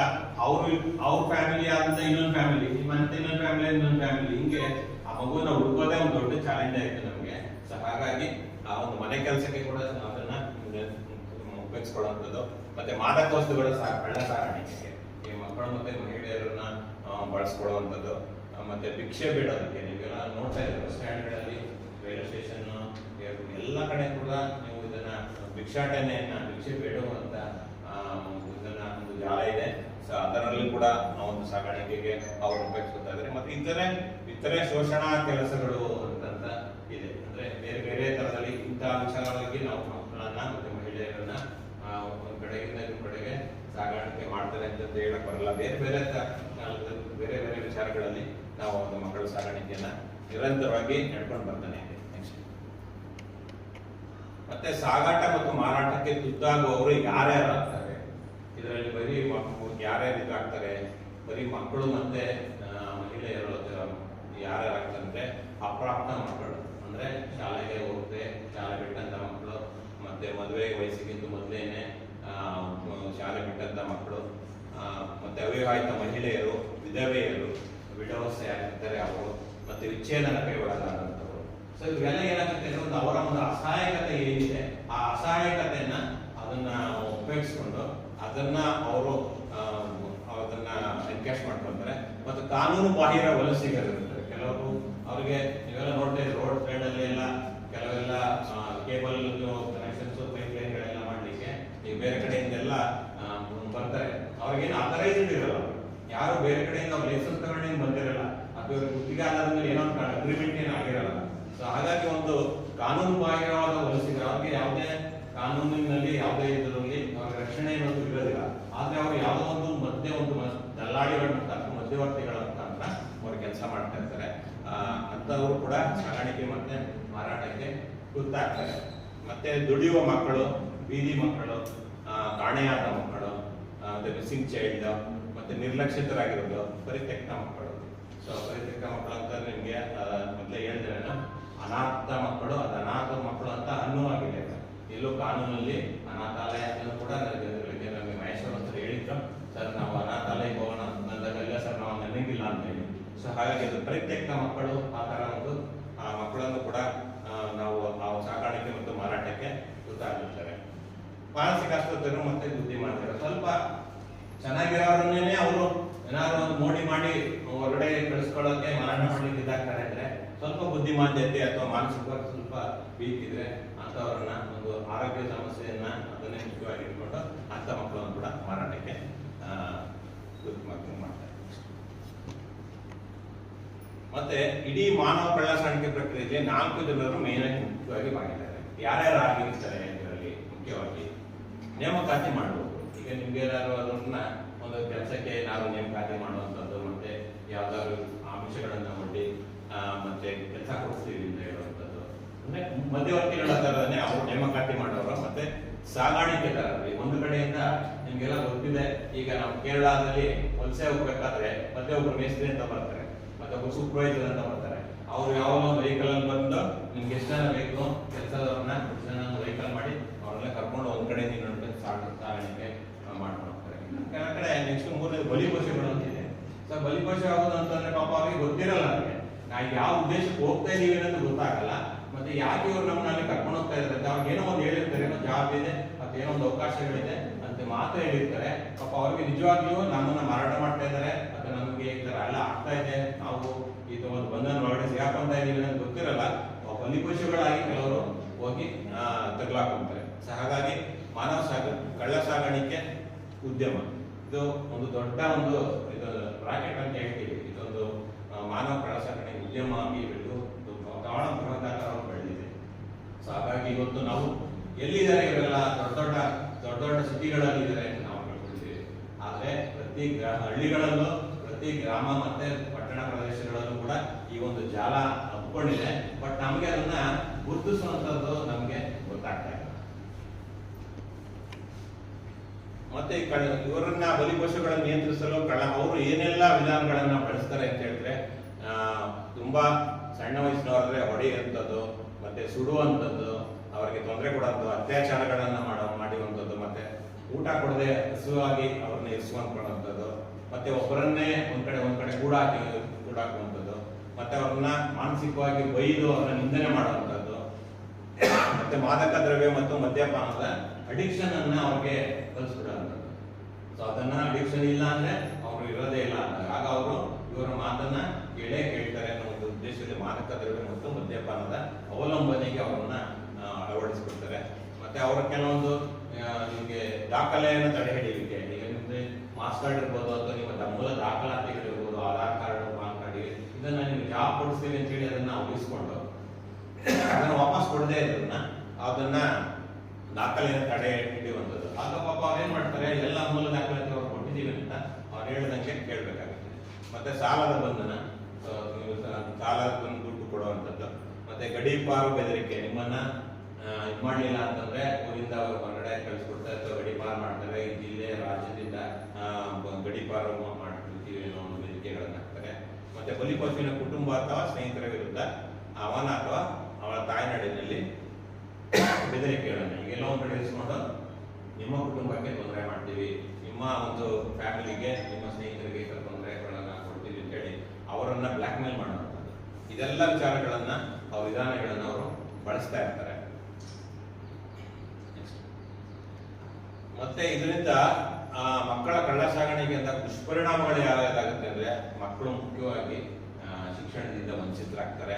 ಅವ್ರ ಫ್ಯಾಮಿಲಿ ಆದಂತ ಇನ್ನೊಂದು ಫ್ಯಾಮಿಲಿ, ಮತ್ತೆ ಇನ್ನೊಂದು ಫ್ಯಾಮಿಲಿ ಹಿಂಗೆ ಆ ಮಗುವನ್ನ ಹುಡುಕೋದೇ ಒಂದು ದೊಡ್ಡ ಚಾಲೆಂಜ್ ಆಯ್ತು ನಮ್ಗೆ. ಸೊ ಹಾಗಾಗಿ ಆ ಒಂದು ಮನೆ ಕೆಲಸಕ್ಕೆ ಕೂಡ ಅದನ್ನ ಉಪಯೋಗಿಸ್ಕೊಳ್ಳುವಂಥದ್ದು. ಮತ್ತೆ ಮಾದಕ ವಸ್ತುಗಳ ಕಳ್ಳ ಸಾಗಾಣಿಕೆಗೆ ಈ ಮಕ್ಕಳು ಮತ್ತೆ ಮಹಿಳೆಯರನ್ನ ಬಳಸ್ಕೊಳ್ಳುವಂಥದ್ದು. ಮತ್ತೆ ಭಿಕ್ಷೆ ಬೇಡೋದಕ್ಕೆ ನೀವೆಲ್ಲ ನೋಡ್ತಾ ಇದ್ದೀವಿ, ಬಸ್ ಸ್ಟ್ಯಾಂಡ್ಗಳಲ್ಲಿ, ರೈಲ್ವೆ ಸ್ಟೇಷನ್ ಎಲ್ಲ ಕಡೆ ಕೂಡ ನೀವು ಇದನ್ನ ಭಿಕ್ಷಾಟನೆಯನ್ನ ಭಿಕ್ಷೆ ಬೇಡುವಂತ ಇದನ್ನ ಒಂದು ಜಾಲ ಇದೆ. ಸೊ ಅದರಲ್ಲಿ ಕೂಡ ಒಂದು ಸಾಗಾಣಿಕೆಗೆ ಅವರು ಉಪಯೋಗಿಸ್ತಾ ಇದ್ದಾರೆ. ಮತ್ತೆ ಇತರೆ ಶೋಷಣಾ ಕೆಲಸಗಳು ಅಂತ ಇದೆ, ಅಂದ್ರೆ ಬೇರೆ ಬೇರೆ ತರದಲ್ಲಿ ಇಂತಹ ವಿಚಾರವಾಗಿ ನಾವು ಮಕ್ಕಳನ್ನ ಮತ್ತೆ ಮಹಿಳೆಯರನ್ನ ಒಂದ್ ಕಡೆಗಿಂದ ಇನ್ನೊಂದು ಕಡೆಗೆ ಸಾಗಾಣಿಕೆ ಮಾಡ್ತಾರೆ ಅಂತ ಹೇಳಕ್ ಬರಲ್ಲ. ಬೇರೆ ಬೇರೆ ವಿಚಾರಗಳಲ್ಲಿ ನಾವು ಒಂದು ಮಕ್ಕಳ ಸಾಗಾಣಿಕೆಯನ್ನ ನಿರಂತರವಾಗಿ ನಡ್ಕೊಂಡು ಬರ್ತಾನೆ ಇದೆ. ನೆಕ್ಸ್ಟ್ ಮತ್ತೆ ಸಾಗಾಟ ಮತ್ತು ಮಾರಾಟಕ್ಕೆ ತುತ್ತಾಗುವವರು ಯಾರ್ಯಾರು ಆಗ್ತಾರೆ, ಇದರಲ್ಲಿ ಬರೀ ಯಾರ್ಯಾರು ಇದಾಗ್ತಾರೆ, ಬರೀ ಮಕ್ಕಳು ಮತ್ತೆ ಮಹಿಳೆಯರು ಯಾರ್ಯಾರು ಆಗ್ತಾರೆ, ಅಪ್ರಾಪ್ತ ಮಕ್ಕಳು ಅಂದ್ರೆ ಶಾಲೆಗೆ ಹೋಗದೆ ಶಾಲೆ ಬಿಟ್ಟಂತ ಮಕ್ಕಳು, ಮತ್ತೆ ಮದುವೆ ವಯಸ್ಸಿಗಿಂತ ಮೊದಲೇನೆ ಶಾಲೆ ಬಿಟ್ಟಂತ ಮಕ್ಕಳು, ಮತ್ತೆ ಅವಿವಾಹಿತ ಮಹಿಳೆಯರು, ವಿಧವೆಯರು, ವಿಡೋಸ್ ಯಾರಿರ್ತಾರೆ ಅವರು, ಮತ್ತೆ ವಿಚ್ಛೇದನಕ್ಕೆ ಒಳಗಾದಂಥವ್ರು. ಸೊ ಇವೆಲ್ಲ ಏನಾಗುತ್ತೆ ಅಂದ್ರೆ ಅವರ ಒಂದು ಅಸಹಾಯಕತೆ ಏನಿದೆ ಆ ಅಸಹಾಯಕತೆಯನ್ನ ಅದನ್ನ ಉಪಯೋಗಿಸ್ಕೊಂಡು ಅದನ್ನ ಅವರು ಅದನ್ನ ಎನ್ಕ್ಯಾಶ್ ಮಾಡ್ಕೊಳ್ತಾರೆ. ಮತ್ತು ಕಾನೂನು ಬಾಹಿರ ವಲಸಿಗರು ಇರ್ತಾರೆ ಕೆಲವರು, ಅವ್ರಿಗೆ ನೀವೆಲ್ಲ ನೋಡ್ತಾ ಇದ್ರೆ ರೋಡ್ ಸೈಡ್ ಅಲ್ಲಿ ಎಲ್ಲ ಕೆಲವೆಲ್ಲ ಕೇಬಲ್ ಕನೆಕ್ಷನ್ಸ್ ಪೈಪ್ ಲೈನ್ಗಳೆಲ್ಲ ಮಾಡ್ಲಿಕ್ಕೆ ಈಗ ಬೇರೆ ಕಡೆಯಿಂದೆಲ್ಲ ಬರ್ತಾರೆ. ಅವ್ರಿಗೇನು ಆಥರೈಸ್ಡ್ ಇರಲ್ಲ, ಯಾರು ಬೇರೆ ಕಡೆಯಿಂದ ಅವ್ರು ಲೈಸೆನ್ಸ್ ತಗೊಂಡು ಬಂದಿರಲ್ಲ, ಅಥವಾ ಗುತ್ತಿಗೆ ಆಧಾರದ ಮೇಲೆ ಏನೋ ಅಗ್ರಿಮೆಂಟ್ ಏನು ಆಗಿರಲ್ಲ. ಸೊ ಹಾಗಾಗಿ ಒಂದು ಕಾನೂನು ಬಾಹಿರವಾದ ವಲಸಿಗರು ಅವ್ರಿಗೆ ಯಾವುದೇ ಕಾನೂನಿನಲ್ಲಿ ಯಾವುದೇ ಇದರಲ್ಲಿ ಅವ್ರ ರಕ್ಷಣೆ ಅನ್ನೋದು ಇರೋದಿಲ್ಲ. ಆದ್ರೆ ಅವ್ರು ಯಾವುದೋ ಒಂದು ದಲ್ಲಾಳಿಗಳ ಮುಖಾಂತರ ಮಧ್ಯವರ್ತಿಗಳ ಮುಖಾಂತರ ಅವ್ರು ಕೆಲಸ ಮಾಡ್ತಾ ಇರ್ತಾರೆ. ಅಂತವರು ಕೂಡ ಸಾಗಾಣಿಕೆ ಮತ್ತೆ ಮಾರಾಟಕ್ಕೆ ತುತ್ತಾಗ್ತಾರೆ. ಮತ್ತೆ ದುಡಿಯುವ ಮಕ್ಕಳು, ಬೀದಿ ಮಕ್ಕಳು, ಕಾಣೆಯಾದ ಮಕ್ಕಳು, ಮತ್ತೆ ಮಿಸ್ಸಿಂಗ್ ಚೈಲ್ಡ್, ಮತ್ತೆ ನಿರ್ಲಕ್ಷಿತರಾಗಿರೋದು, ಪರಿತ್ಯಕ್ತ ಮಕ್ಕಳು. ಸೊ ಪರಿತ್ಯಕ್ತ ಮಕ್ಕಳು ಅಂತ ನಿಮ್ಗೆ ಮೊದಲೇ ಹೇಳಿದ್ರೆ ಅನಾಥ ಮಕ್ಕಳು, ಅದು ಅನಾಥ ಮಕ್ಕಳು ಅಂತ ಅನ್ನುವಾಗಿದೆ. ಎಲ್ಲೂ ಕಾನೂನಲ್ಲಿ ಅನಾಥಾಲಯ ಕೂಡ ನಮಗೆ ಮಹೇಶ್ವರ ಸರ್ ಹೇಳಿದ್ರು, ಸರ್ ನಾವು ಅನಾಥಾಲಯಕ್ಕೆ ಹೋಗೋಣ ಅಂದಾಗ ಇಲ್ಲ ಸರ್ ನಾವು ನೆನಗಿಲ್ಲ ಅಂತ ಹೇಳಿ. ಸೊ ಹಾಗಾಗಿ ಅದು ಪರಿತ್ಯಕ್ತ ಮಕ್ಕಳು ಆ ತರ ಒಂದು ಆ ಮಕ್ಕಳನ್ನು ಕೂಡ ನಾವು ಸಾಗಾಣಿಕೆ ಮತ್ತು ಮಾರಾಟಕ್ಕೆ ಗೊತ್ತಾಗಿರ್ತಾರೆ. ಮಾನಸಿಕ ಅಸ್ವಸ್ಥರು ಮತ್ತೆ ಬುದ್ಧಿಮಾಂದ್ಯರು, ಸ್ವಲ್ಪ ಚೆನ್ನಾಗಿರೋರನ್ನೇ ಅವರು ಏನಾದ್ರು ಒಂದು ಮೋಡಿ ಮಾಡಿ ಹೊರಗಡೆ ಕಳಿಸ್ಕೊಳ್ಳೋಕೆ ಮಾರಾಟ ಮಾಡ್ಲಿಕ್ಕೆ ಇದಾಗ್ತಾರೆ ಅಂದ್ರೆ ಸ್ವಲ್ಪ ಬುದ್ಧಿಮಾಂದ್ಯತೆ ಅಥವಾ ಮಾನಸಿಕವಾಗಿ ಸ್ವಲ್ಪ ವೀಕ್ ಇದ್ರೆ ಅಂತವರನ್ನ ಒಂದು ಆರೋಗ್ಯ ಸಮಸ್ಯೆಯನ್ನ ಅದನ್ನೇ ಮುಖ್ಯವಾಗಿ ಇಟ್ಕೊಂಡು ಅಂತ ಮಕ್ಕಳನ್ನು ಕೂಡ ಮಾರಾಟಕ್ಕೆ ಮಾಡ್ತಾರೆ. ಮತ್ತೆ ಇಡೀ ಮಾನವ ಕಳ್ಳಸಾಗಾಣಿಕೆ ಪ್ರಕ್ರಿಯೆಯಲ್ಲಿ 4 ಜನರು ಮೇನ್ ಆಗಿ ಮುಖ್ಯವಾಗಿ ಭಾಗಿದ್ದಾರೆ. ಯಾರ್ಯಾರು ಆಗಿರ್ತಾರೆ ಇದರಲ್ಲಿ ಮುಖ್ಯವಾಗಿ ನೇಮಕಾತಿ ಮಾಡುವುದು. ಈಗ ನಿಮ್ಗೆ ಏನಾದ್ರು ಅದನ್ನ ಒಂದು ಕೆಲಸಕ್ಕೆ ನಾವು ನೇಮಕಾತಿ ಮಾಡುವಂಥದ್ದು, ಮತ್ತೆ ಯಾವ್ದಾದ್ರು ಅಂಶಗಳನ್ನ ಒಡ್ಡಿ ಮತ್ತೆ ಕೆಲಸ ಕೊಡಿಸ್ತೀವಿ ಅಂತ ಹೇಳುವಂಥದ್ದು, ಅಂದ್ರೆ ಮಧ್ಯವರ್ತಿಗಳ ತರನೇ ಅವರು ನೇಮಕಾತಿ ಮಾಡೋರು. ಮತ್ತೆ ಸಾಗಾಣಿಕೆದಾರರು, ಒಂದು ಕಡೆಯಿಂದ ನಿಮ್ಗೆಲ್ಲ ಗೊತ್ತಿದೆ, ಈಗ ನಾವು ಕೇರಳದಲ್ಲಿ ವಲಸೆ ಹೋಗ್ಬೇಕಾದ್ರೆ ಮತ್ತೆ ಒಬ್ರು ಮೇಸ್ತ್ರಿ ಅಂತ ಬರ್ತಾರೆ, ಮತ್ತೆ ಒಬ್ರು ಸೂಪರ್ವೈಸರ್ ಅಂತ ಬರ್ತಾರೆ. ಅವ್ರು ಯಾವ ಒಂದು ವೆಹಿಕಲ್ ಅಲ್ಲಿ ಬಂದು ನಿಮ್ಗೆ ಎಷ್ಟು ಜನ ಬೇಕು ಕೆಲಸದವ್ರನ್ನ ವೆಹಿಕಲ್ ಮಾಡಿ ಅವ್ರನ್ನ ಕರ್ಕೊಂಡು ಒಂದ್ ಕಡೆ ಇನ್ನೊಂದು ಸಾಗಾಣಿಕೆ ಮಾಡ್ಕೊಂಡು ಹೋಗ್ತಾರೆ. ಕೆಲ ಕಡೆ ನೆಕ್ಸ್ಟ್ 3ನೇದು ಬಲಿಪಶುಗಳು ಅಂತಿದೆ. ಸೊ ಬಲಿಪಶು ಆಗೋದು ಅಂತಂದ್ರೆ ಪಾಪ ಅವ್ರಿಗೆ ಗೊತ್ತಿರಲ್ಲ, ಅವ್ರಿಗೆ ನಾವು ಯಾವ ಉದ್ದೇಶಕ್ಕೆ ಹೋಗ್ತಾ ಇದೀವಿ ಅನ್ನೋದು ಗೊತ್ತಾಗಲ್ಲ. ಮತ್ತೆ ಯಾಕೆ ಇವ್ರು ನಮ್ಮಲ್ಲಿ ಕರ್ಕೊಂಡು ಹೋಗ್ತಾ ಇದ್ದಾರೆ ಅವ್ರಿಗೆ ಏನೋ ಒಂದು ಹೇಳಿರ್ತಾರೆ, ಏನೋ ಜಾಬ್ ಇದೆ ಮತ್ತೆ ಏನೋ ಒಂದು ಅವಕಾಶಗಳಿದೆ ಅಂತ ಮಾತ್ರ ಹೇಳಿರ್ತಾರೆ. ಪಾಪ ಅವ್ರಿಗೆ ನಿಜವಾಗ್ಲೂ ನಮ್ಮನ್ನ ಮಾರಾಟ ಮಾಡ್ತಾ ಇದ್ದಾರೆ, ಮತ್ತೆ ನಮ್ಗೆ ಈ ತರ ಎಲ್ಲ ಆಗ್ತಾ ಇದೆ, ನಾವು ಇದು ಒಂದು ಬಂಧನ ಒಳಗಡೆ ಸಿಗಾಕೊಂತ ಇದೀವಿ ಅನ್ನೋದು ಗೊತ್ತಿರಲ್ಲ. ಬಲಿಪಶುಗಳಾಗಿ ಕೆಲವರು ಹೋಗಿ ತಗಲಾಕೊಂತಾರೆ. ಸೊ ಹಾಗಾಗಿ ಕಳ್ಳ ಸಾಗಾಣಿಕೆ ಉದ್ಯಮ ಇದು ಒಂದು ದೊಡ್ಡ ಒಂದು ಇದು ರಾಕೆಟ್ ಅಂತ ಹೇಳ್ತೀವಿ. ಇದೊಂದು ಮಾನವ ಕಳ್ಳ ಸಾಗಾಣಿಕೆ ಉದ್ಯಮ ಆಗಿ ಬೆಳೆದು ಬೃಹದಾಕಾರವಾಗಿ ಬೆಳೆದಿದೆ. ಸೊ ಹಾಗಾಗಿ ಇವತ್ತು ನಾವು ಎಲ್ಲಿದ್ದಾರೆ ಇವರೆಲ್ಲ ದೊಡ್ಡ ದೊಡ್ಡ ಸಿಟಿಗಳಲ್ಲಿ ಇದ್ದಾರೆ ನಾವು ಹೇಳ್ಕೊಳ್ತೀವಿ. ಆದ್ರೆ ಪ್ರತಿ ಹಳ್ಳಿಗಳಲ್ಲೂ, ಪ್ರತಿ ಗ್ರಾಮ ಮತ್ತೆ ಪಟ್ಟಣ ಪ್ರದೇಶಗಳಲ್ಲೂ ಕೂಡ ಈ ಒಂದು ಜಾಲ ಹಬ್ಕೊಂಡಿದೆ. ಬಟ್ ನಮ್ಗೆ ಅದನ್ನ ಗುರುತಿಸುವಂತದ್ದು ನಮ್ಗೆ ಗೊತ್ತಾಗ್ತಾ ಇಲ್ಲ. ಮತ್ತೆ ಇವರನ್ನ ಬಲಿಪಶುಗಳನ್ನು ನಿಯಂತ್ರಿಸಲು ಅವರು ಏನೆಲ್ಲ ವಿಧಾನಗಳನ್ನ ಬಳಸ್ತಾರೆ ಅಂತ ಹೇಳಿದ್ರೆ, ತುಂಬಾ ಸಣ್ಣ ವಯಸ್ಸಿನವರಾದ್ರೆ ಹೊಡೆಯುವಂಥದ್ದು, ಮತ್ತೆ ಸುಡುವಂಥದ್ದು, ಅವರಿಗೆ ತೊಂದರೆ ಕೊಡುವಂಥದ್ದು, ಅತ್ಯಾಚಾರಗಳನ್ನ ಮಾಡುವಂಥದ್ದು, ಮತ್ತೆ ಊಟ ಕೊಡದೆ ಹಸುವಾಗಿ ಅವ್ರನ್ನ ಇರಿಸುವಂಥದ್ದು, ಮತ್ತೆ ಒಬ್ಬರನ್ನೇ ಒಂದ್ ಕಡೆ ಕೂಡಾಕುವಂಥದ್ದು, ಮತ್ತೆ ಅವ್ರನ್ನ ಮಾನಸಿಕವಾಗಿ ಬೈದು ಅವ್ರನ್ನ ನಿಂದನೆ ಮಾಡುವಂಥದ್ದು, ಮತ್ತೆ ಮಾದಕ ದ್ರವ್ಯ ಮತ್ತು ಮದ್ಯಪಾನದ ಅಡಿಕ್ಷನ್ ಅನ್ನ ಅವ್ರಿಗೆ ಕಲಿಸ್ಬಿಡುವಂಥದ್ದು. ಸೊ ಅದನ್ನ ಅಡಿಕ್ಷನ್ ಇಲ್ಲ ಅಂದ್ರೆ ಅವ್ರು ಇರೋದೇ ಇಲ್ಲ ಅಂತಾರೆ. ಆಗ ಅವರು ಇವರ ಮಾತನ್ನ ಕೇಳ್ತಾರೆ ಅನ್ನೋ ಒಂದು ಉದ್ದೇಶದಲ್ಲಿ ಮಾದಕ ದ್ರವ್ಯ ಮತ್ತು ಮದ್ಯಪಾನದ ಅವಲಂಬನೆಗೆ ಅವರನ್ನ ಅಳವಡಿಸ್ಬಿಡ್ತಾರೆ. ಮತ್ತೆ ಅವರ ಕೆಲವೊಂದು ನಿಮ್ಗೆ ದಾಖಲೆಯನ್ನು ತಡೆ ಹಿಡಿಯುವಿಕೆ, ಈಗ ನಿಮ್ಗೆ ಮಾಸ್ ಕಾರ್ಡ್ ಇರ್ಬೋದು ಅಥವಾ ನಿಮ್ಮ ಮೂಲ ದಾಖಲಾತಿಗಳಿರ್ಬೋದು, ಆಧಾರ್ ಕಾರ್ಡ್, ಪಾನ್ ಕಾರ್ಡ್, ಇದನ್ನ ನಿಮ್ಗೆ ಜಾಬ್ ಕೊಡಿಸ್ತೀವಿ ಅಂತ ಹೇಳಿ ಅದನ್ನ ಉಳಿಸ್ಕೊಂಡು ಅದನ್ನ ವಾಪಸ್ ಕೊಡದೇ ಇರೋದನ್ನ ಅದನ್ನ ದಾಖಲೆಯನ್ನು ತಡೆ ಹಿಡಿಯುವಂಥದ್ದು. ಆಗ ಪಾಪ ಅವ್ರೇನ್ ಮಾಡ್ತಾರೆ, ಎಲ್ಲ ಮೂಲ ದಾಖಲಾತಿ ಅವ್ರು ಕೊಟ್ಟಿದ್ದೀವಿ ಅಂತ ಅವ್ರು ಹೇಳ್ದಂಗೆ ಕೇಳ್ಬೇಕಾಗುತ್ತೆ. ಮತ್ತೆ ಸಾಲದ ಬಂಧನ, ಸಾಲದ ದುಡ್ಡು ಕೊಡುವಂಥದ್ದು, ಮತ್ತೆ ಗಡೀಪಾರು ಬೆದರಿಕೆ, ನಿಮ್ಮನ್ನ ಇದು ಮಾಡಲಿಲ್ಲ ಅಂತಂದ್ರೆ ಊರಿಂದ ಅವರು ಹೊರಗಡೆ ಕಳಿಸ್ಬಿಡ್ತಾರೆ ಅಥವಾ ಗಡಿಪಾರು ಮಾಡ್ತಾರೆ. ಈ ಜಿಲ್ಲೆ ರಾಜ್ಯದಿಂದ ಗಡಿಪಾರು ಮಾಡ್ಬಿಡ್ತೀವಿ ಅನ್ನೋ ಒಂದು ಬೇಡಿಕೆಗಳನ್ನ ಹಾಕ್ತಾರೆ. ಮತ್ತೆ ಬಲಿಪಶುವಿನ ಕುಟುಂಬ ಅಥವಾ ಸ್ನೇಹಿತರ ವಿರುದ್ಧ ಅವನ ಅಥವಾ ಅವಳ ತಾಯ್ನಾಡಿನಲ್ಲಿ ಬೆದರಿಕೆಗಳನ್ನ ಈಗೆಲ್ಲ ಒಂದು ಕಡೆ ಇರಿಸ್ಕೊಂಡು ನಿಮ್ಮ ಕುಟುಂಬಕ್ಕೆ ತೊಂದರೆ ಮಾಡ್ತೀವಿ, ನಿಮ್ಮ ಒಂದು ಫ್ಯಾಮಿಲಿಗೆ, ನಿಮ್ಮ ಸ್ನೇಹಿತರಿಗೆ ಈ ಥರ ತೊಂದರೆಗಳನ್ನ ಕೊಡ್ತೀವಿ ಅಂತೇಳಿ ಅವರನ್ನ ಬ್ಲ್ಯಾಕ್ ಮೇಲ್ ಮಾಡುವಂಥದ್ದು. ಇದೆಲ್ಲ ವಿಚಾರಗಳನ್ನ ಅವ್ರ ವಿಧಾನಗಳನ್ನ ಅವರು ಬಳಸ್ತಾ ಇರ್ತಾರೆ. ಮತ್ತೆ ಇದರಿಂದ ಮಕ್ಕಳ ಕಳ್ಳ ಸಾಗಾಣಿಕೆಯಿಂದ ದುಷ್ಪರಿಣಾಮಗಳು ಯಾವ್ದಾಗುತ್ತೆ ಅಂದ್ರೆ ಮಕ್ಕಳು ಮುಖ್ಯವಾಗಿ ಶಿಕ್ಷಣದಿಂದ ವಂಚಿತರಾಗ್ತಾರೆ,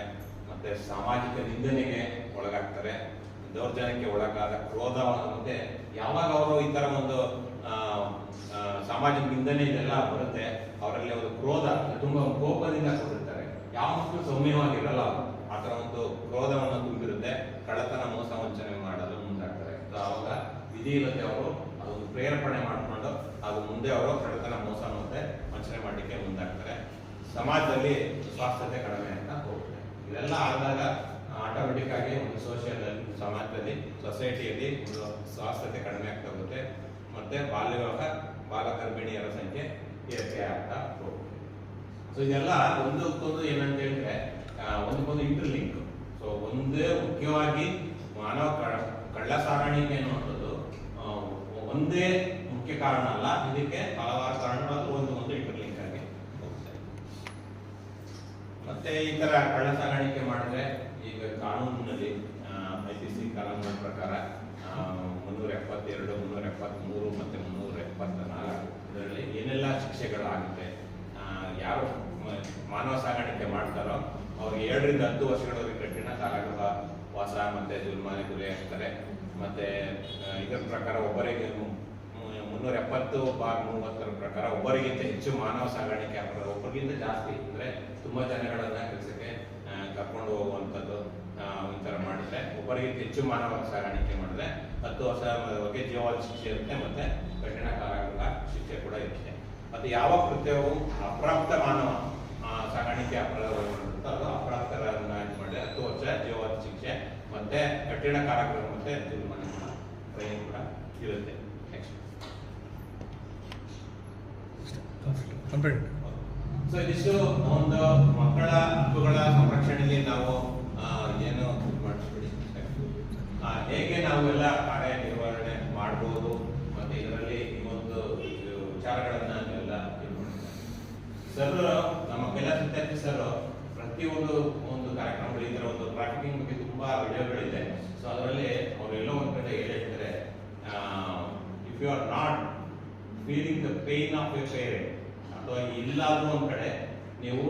ಮತ್ತೆ ಸಾಮಾಜಿಕ ನಿಂದನೆಗೆ ಒಳಗಾಗ್ತಾರೆ, ದೌರ್ಜನ್ಯಕ್ಕೆ ಒಳಗಾದ ಕ್ರೋಧ, ಮತ್ತೆ ಯಾವಾಗ ಅವರು ಈ ತರ ಒಂದು ಸಾಮಾಜಿಕ ನಿಂದನೆ ಇದೆಲ್ಲ ಬರುತ್ತೆ ಅವರಲ್ಲಿ ಒಂದು ಕ್ರೋಧ, ತುಂಬಾ ಕೋಪದಿಂದ ಕೂಡಿರ್ತಾರೆ. ಯಾವ ಮಕ್ಕಳು ಸೌಮ್ಯವಾಗಿರಲ್ಲ, ಆ ತರ ಒಂದು ಕ್ರೋಧವನ್ನು ತುಂಬಿರುತ್ತೆ, ಕಳ್ಳತನ ಮೋಸ ವಂಚನೆ ಮಾಡಲು ಮುಂದಾಗ್ತಾರೆ. ಆವಾಗ ವಿಧಿ ಇಲ್ಲದೆ ಅವರು ಅದೊಂದು ಪ್ರೇರೇಪಣೆ ಮಾಡಿಕೊಂಡು ಅದು ಮುಂದೆ ಅವರು ಕಳ್ಳತನ ಮೋಸ ಮತ್ತೆ ವಂಚನೆ ಮಾಡಲಿಕ್ಕೆ ಮುಂದಾಗ್ತಾರೆ. ಸಮಾಜದಲ್ಲಿ ಸ್ವಾಸ್ಥ್ಯತೆ ಕಡಿಮೆ ಅಂತ ಹೋಗುತ್ತೆ. ಇದೆಲ್ಲ ಆದಾಗ ಆಟೋಮೆಟಿಕ್ ಆಗಿ ಒಂದು ಸಮಾಜದಲ್ಲಿ ಸೊಸೈಟಿಯಲ್ಲಿ ಒಂದು ಸ್ವಾಸ್ಥ್ಯತೆ ಕಡಿಮೆ ಆಗ್ತಾ ಹೋಗುತ್ತೆ. ಮತ್ತೆ ಬಾಲ್ಯ ವಿವಾಹ, ಬಾಲ ಗರ್ಭಿಣಿಯರ ಸಂಖ್ಯೆ ಏರಿಕೆ ಆಗ್ತಾ ಹೋಗುತ್ತೆ. ಸೊ ಇದೆಲ್ಲ ಒಂದಕ್ಕೊಂದು ಏನಂತ ಹೇಳಿದ್ರೆ ಒಂದಕ್ಕೊಂದು ಇಂಟರ್ಲಿಂಕ್. ಸೊ ಒಂದೇ ಮುಖ್ಯವಾಗಿ ಮಾನವ ಕಳ್ಳ ಸಾಗಾಣಿಕೆ ಅನ್ನುವಂಥದ್ದು ಒಂದೇ ಮುಖ್ಯ ಕಾರಣ ಅಲ್ಲ, ಇದಕ್ಕೆ ಹಲವಾರು ಕಾರಣಗಳು ಒಂದು ಇಂಟರ್ಲಿಂಕ್ ಆಗಿ ಹೋಗುತ್ತೆ. ಮತ್ತೆ ಈ ತರ ಕಳ್ಳ ಸಾಗಾಣಿಕೆ ಮಾಡಿದ್ರೆ ಈಗ ಕಾನೂನಿನಲ್ಲಿ IPC ಕಾನೂನಿನ ಪ್ರಕಾರ 372, 373 ಮತ್ತೆ 374 ಇದರಲ್ಲಿ ಏನೆಲ್ಲ ಶಿಕ್ಷೆಗಳಾಗುತ್ತೆ. ಯಾರು ಮಾನವ ಸಾಗಾಣಿಕೆ ಮಾಡ್ತಾರೋ ಅವ್ರಿಗೆ 7 ರಿಂದ 10 ವರ್ಷಗಳವರೆಗೆ ಕಠಿಣ ಕಾರಾಗೃಹ ವಾಸ ಮತ್ತೆ ಜುಲ್ಮಾನೆ ಗುರಿ ಆಗ್ತಾರೆ. ಮತ್ತೆ ಇದರ ಪ್ರಕಾರ ಒಬ್ಬರಿಗೆ 370/30 ಪ್ರಕಾರ ಒಬ್ಬರಿಗಿಂತ ಹೆಚ್ಚು ಮಾನವ ಸಾಗಾಣಿಕೆ ಆಗ್ತಾರೆ. ಒಬ್ಬರಿಗಿಂತ ಜಾಸ್ತಿ ಅಂದ್ರೆ ತುಂಬಾ ಜನಗಳನ್ನ ಕೆಲಸಕ್ಕೆ ಕರ್ಕೊಂಡು ಹೋಗುವಂಥದ್ದು ಈ ತರ ಮಾಡಿದ್ರೆ, ಒಬ್ಬರಿಗಿಂತ ಹೆಚ್ಚು ಮಾನವ ಸಾಗಾಣಿಕೆ ಮಾಡಿದ್ರೆ 10 ವರ್ಷದವರೆಗೆ ಜೀವಾವಧಿ ಶಿಕ್ಷೆ ಇರುತ್ತೆ, ಮತ್ತೆ ಕಠಿಣ ಕಾರಾಗೃಹ ಶಿಕ್ಷೆ ಕೂಡ ಇರುತ್ತೆ. ಮತ್ತೆ ಯಾವ ಕೃತ್ಯವು ಅಪ್ರಾಪ್ತ ಮಾನವ ಸಾಗಾಣಿಕೆ ಅಪರಾಧವಾಗಿರುತ್ತೋ ಅದು ಅಪ್ರಾಪ್ತರನ್ನ ಮಾಡಿದ್ರೆ 10 ವರ್ಷ ಜೀವಾವಧಿ ಶಿಕ್ಷೆ ಮತ್ತೆ ಕಠಿಣ ಕಾರಾಗೃಹ ಮತ್ತೆ ಜುಲ್ಮಾನೆ ಕೂಡ ಇರುತ್ತೆ. ಸೊ ಇದಿಷ್ಟು ಒಂದು ಮಕ್ಕಳ ಹಕ್ಕುಗಳ ಸಂರಕ್ಷಣೆಯಲ್ಲಿ ನಾವು ಏನು ಮಾಡಿಸ್ಬಿಡಿ ಹೇಗೆ ನಾವೆಲ್ಲ ಕಾರ್ಯನಿರ್ವಹಣೆ ಮಾಡಬಹುದು, ಮತ್ತೆ ಇದರಲ್ಲಿ ಒಂದು ವಿಚಾರಗಳನ್ನ ನಾವೆಲ್ಲ ಸರ್ ನಮ್ಮ ಕೆಲ ವಿದ್ಯಾರ್ಥಿ ಸರ್ ಪ್ರತಿಯೊಂದು ಕಾರ್ಯಕ್ರಮಗಳು ಈ ತರ ಒಂದು ಟ್ರಾಫಿಕಿಂಗ್ ಬಗ್ಗೆ ತುಂಬಾ ವಿಡಿಯೋಗಳಿದೆ. ಸೊ ಅದರಲ್ಲಿ ಅವರೆಲ್ಲೋ ಒಂದ್ ಕಡೆ ಹೇಳಿರ್ತಾರೆ, if you are not feeling the pain of a parent, ಅಥವಾ ಇಲ್ಲಾದ್ರೂ ಒಂದ್ ಕಡೆ ನೀವು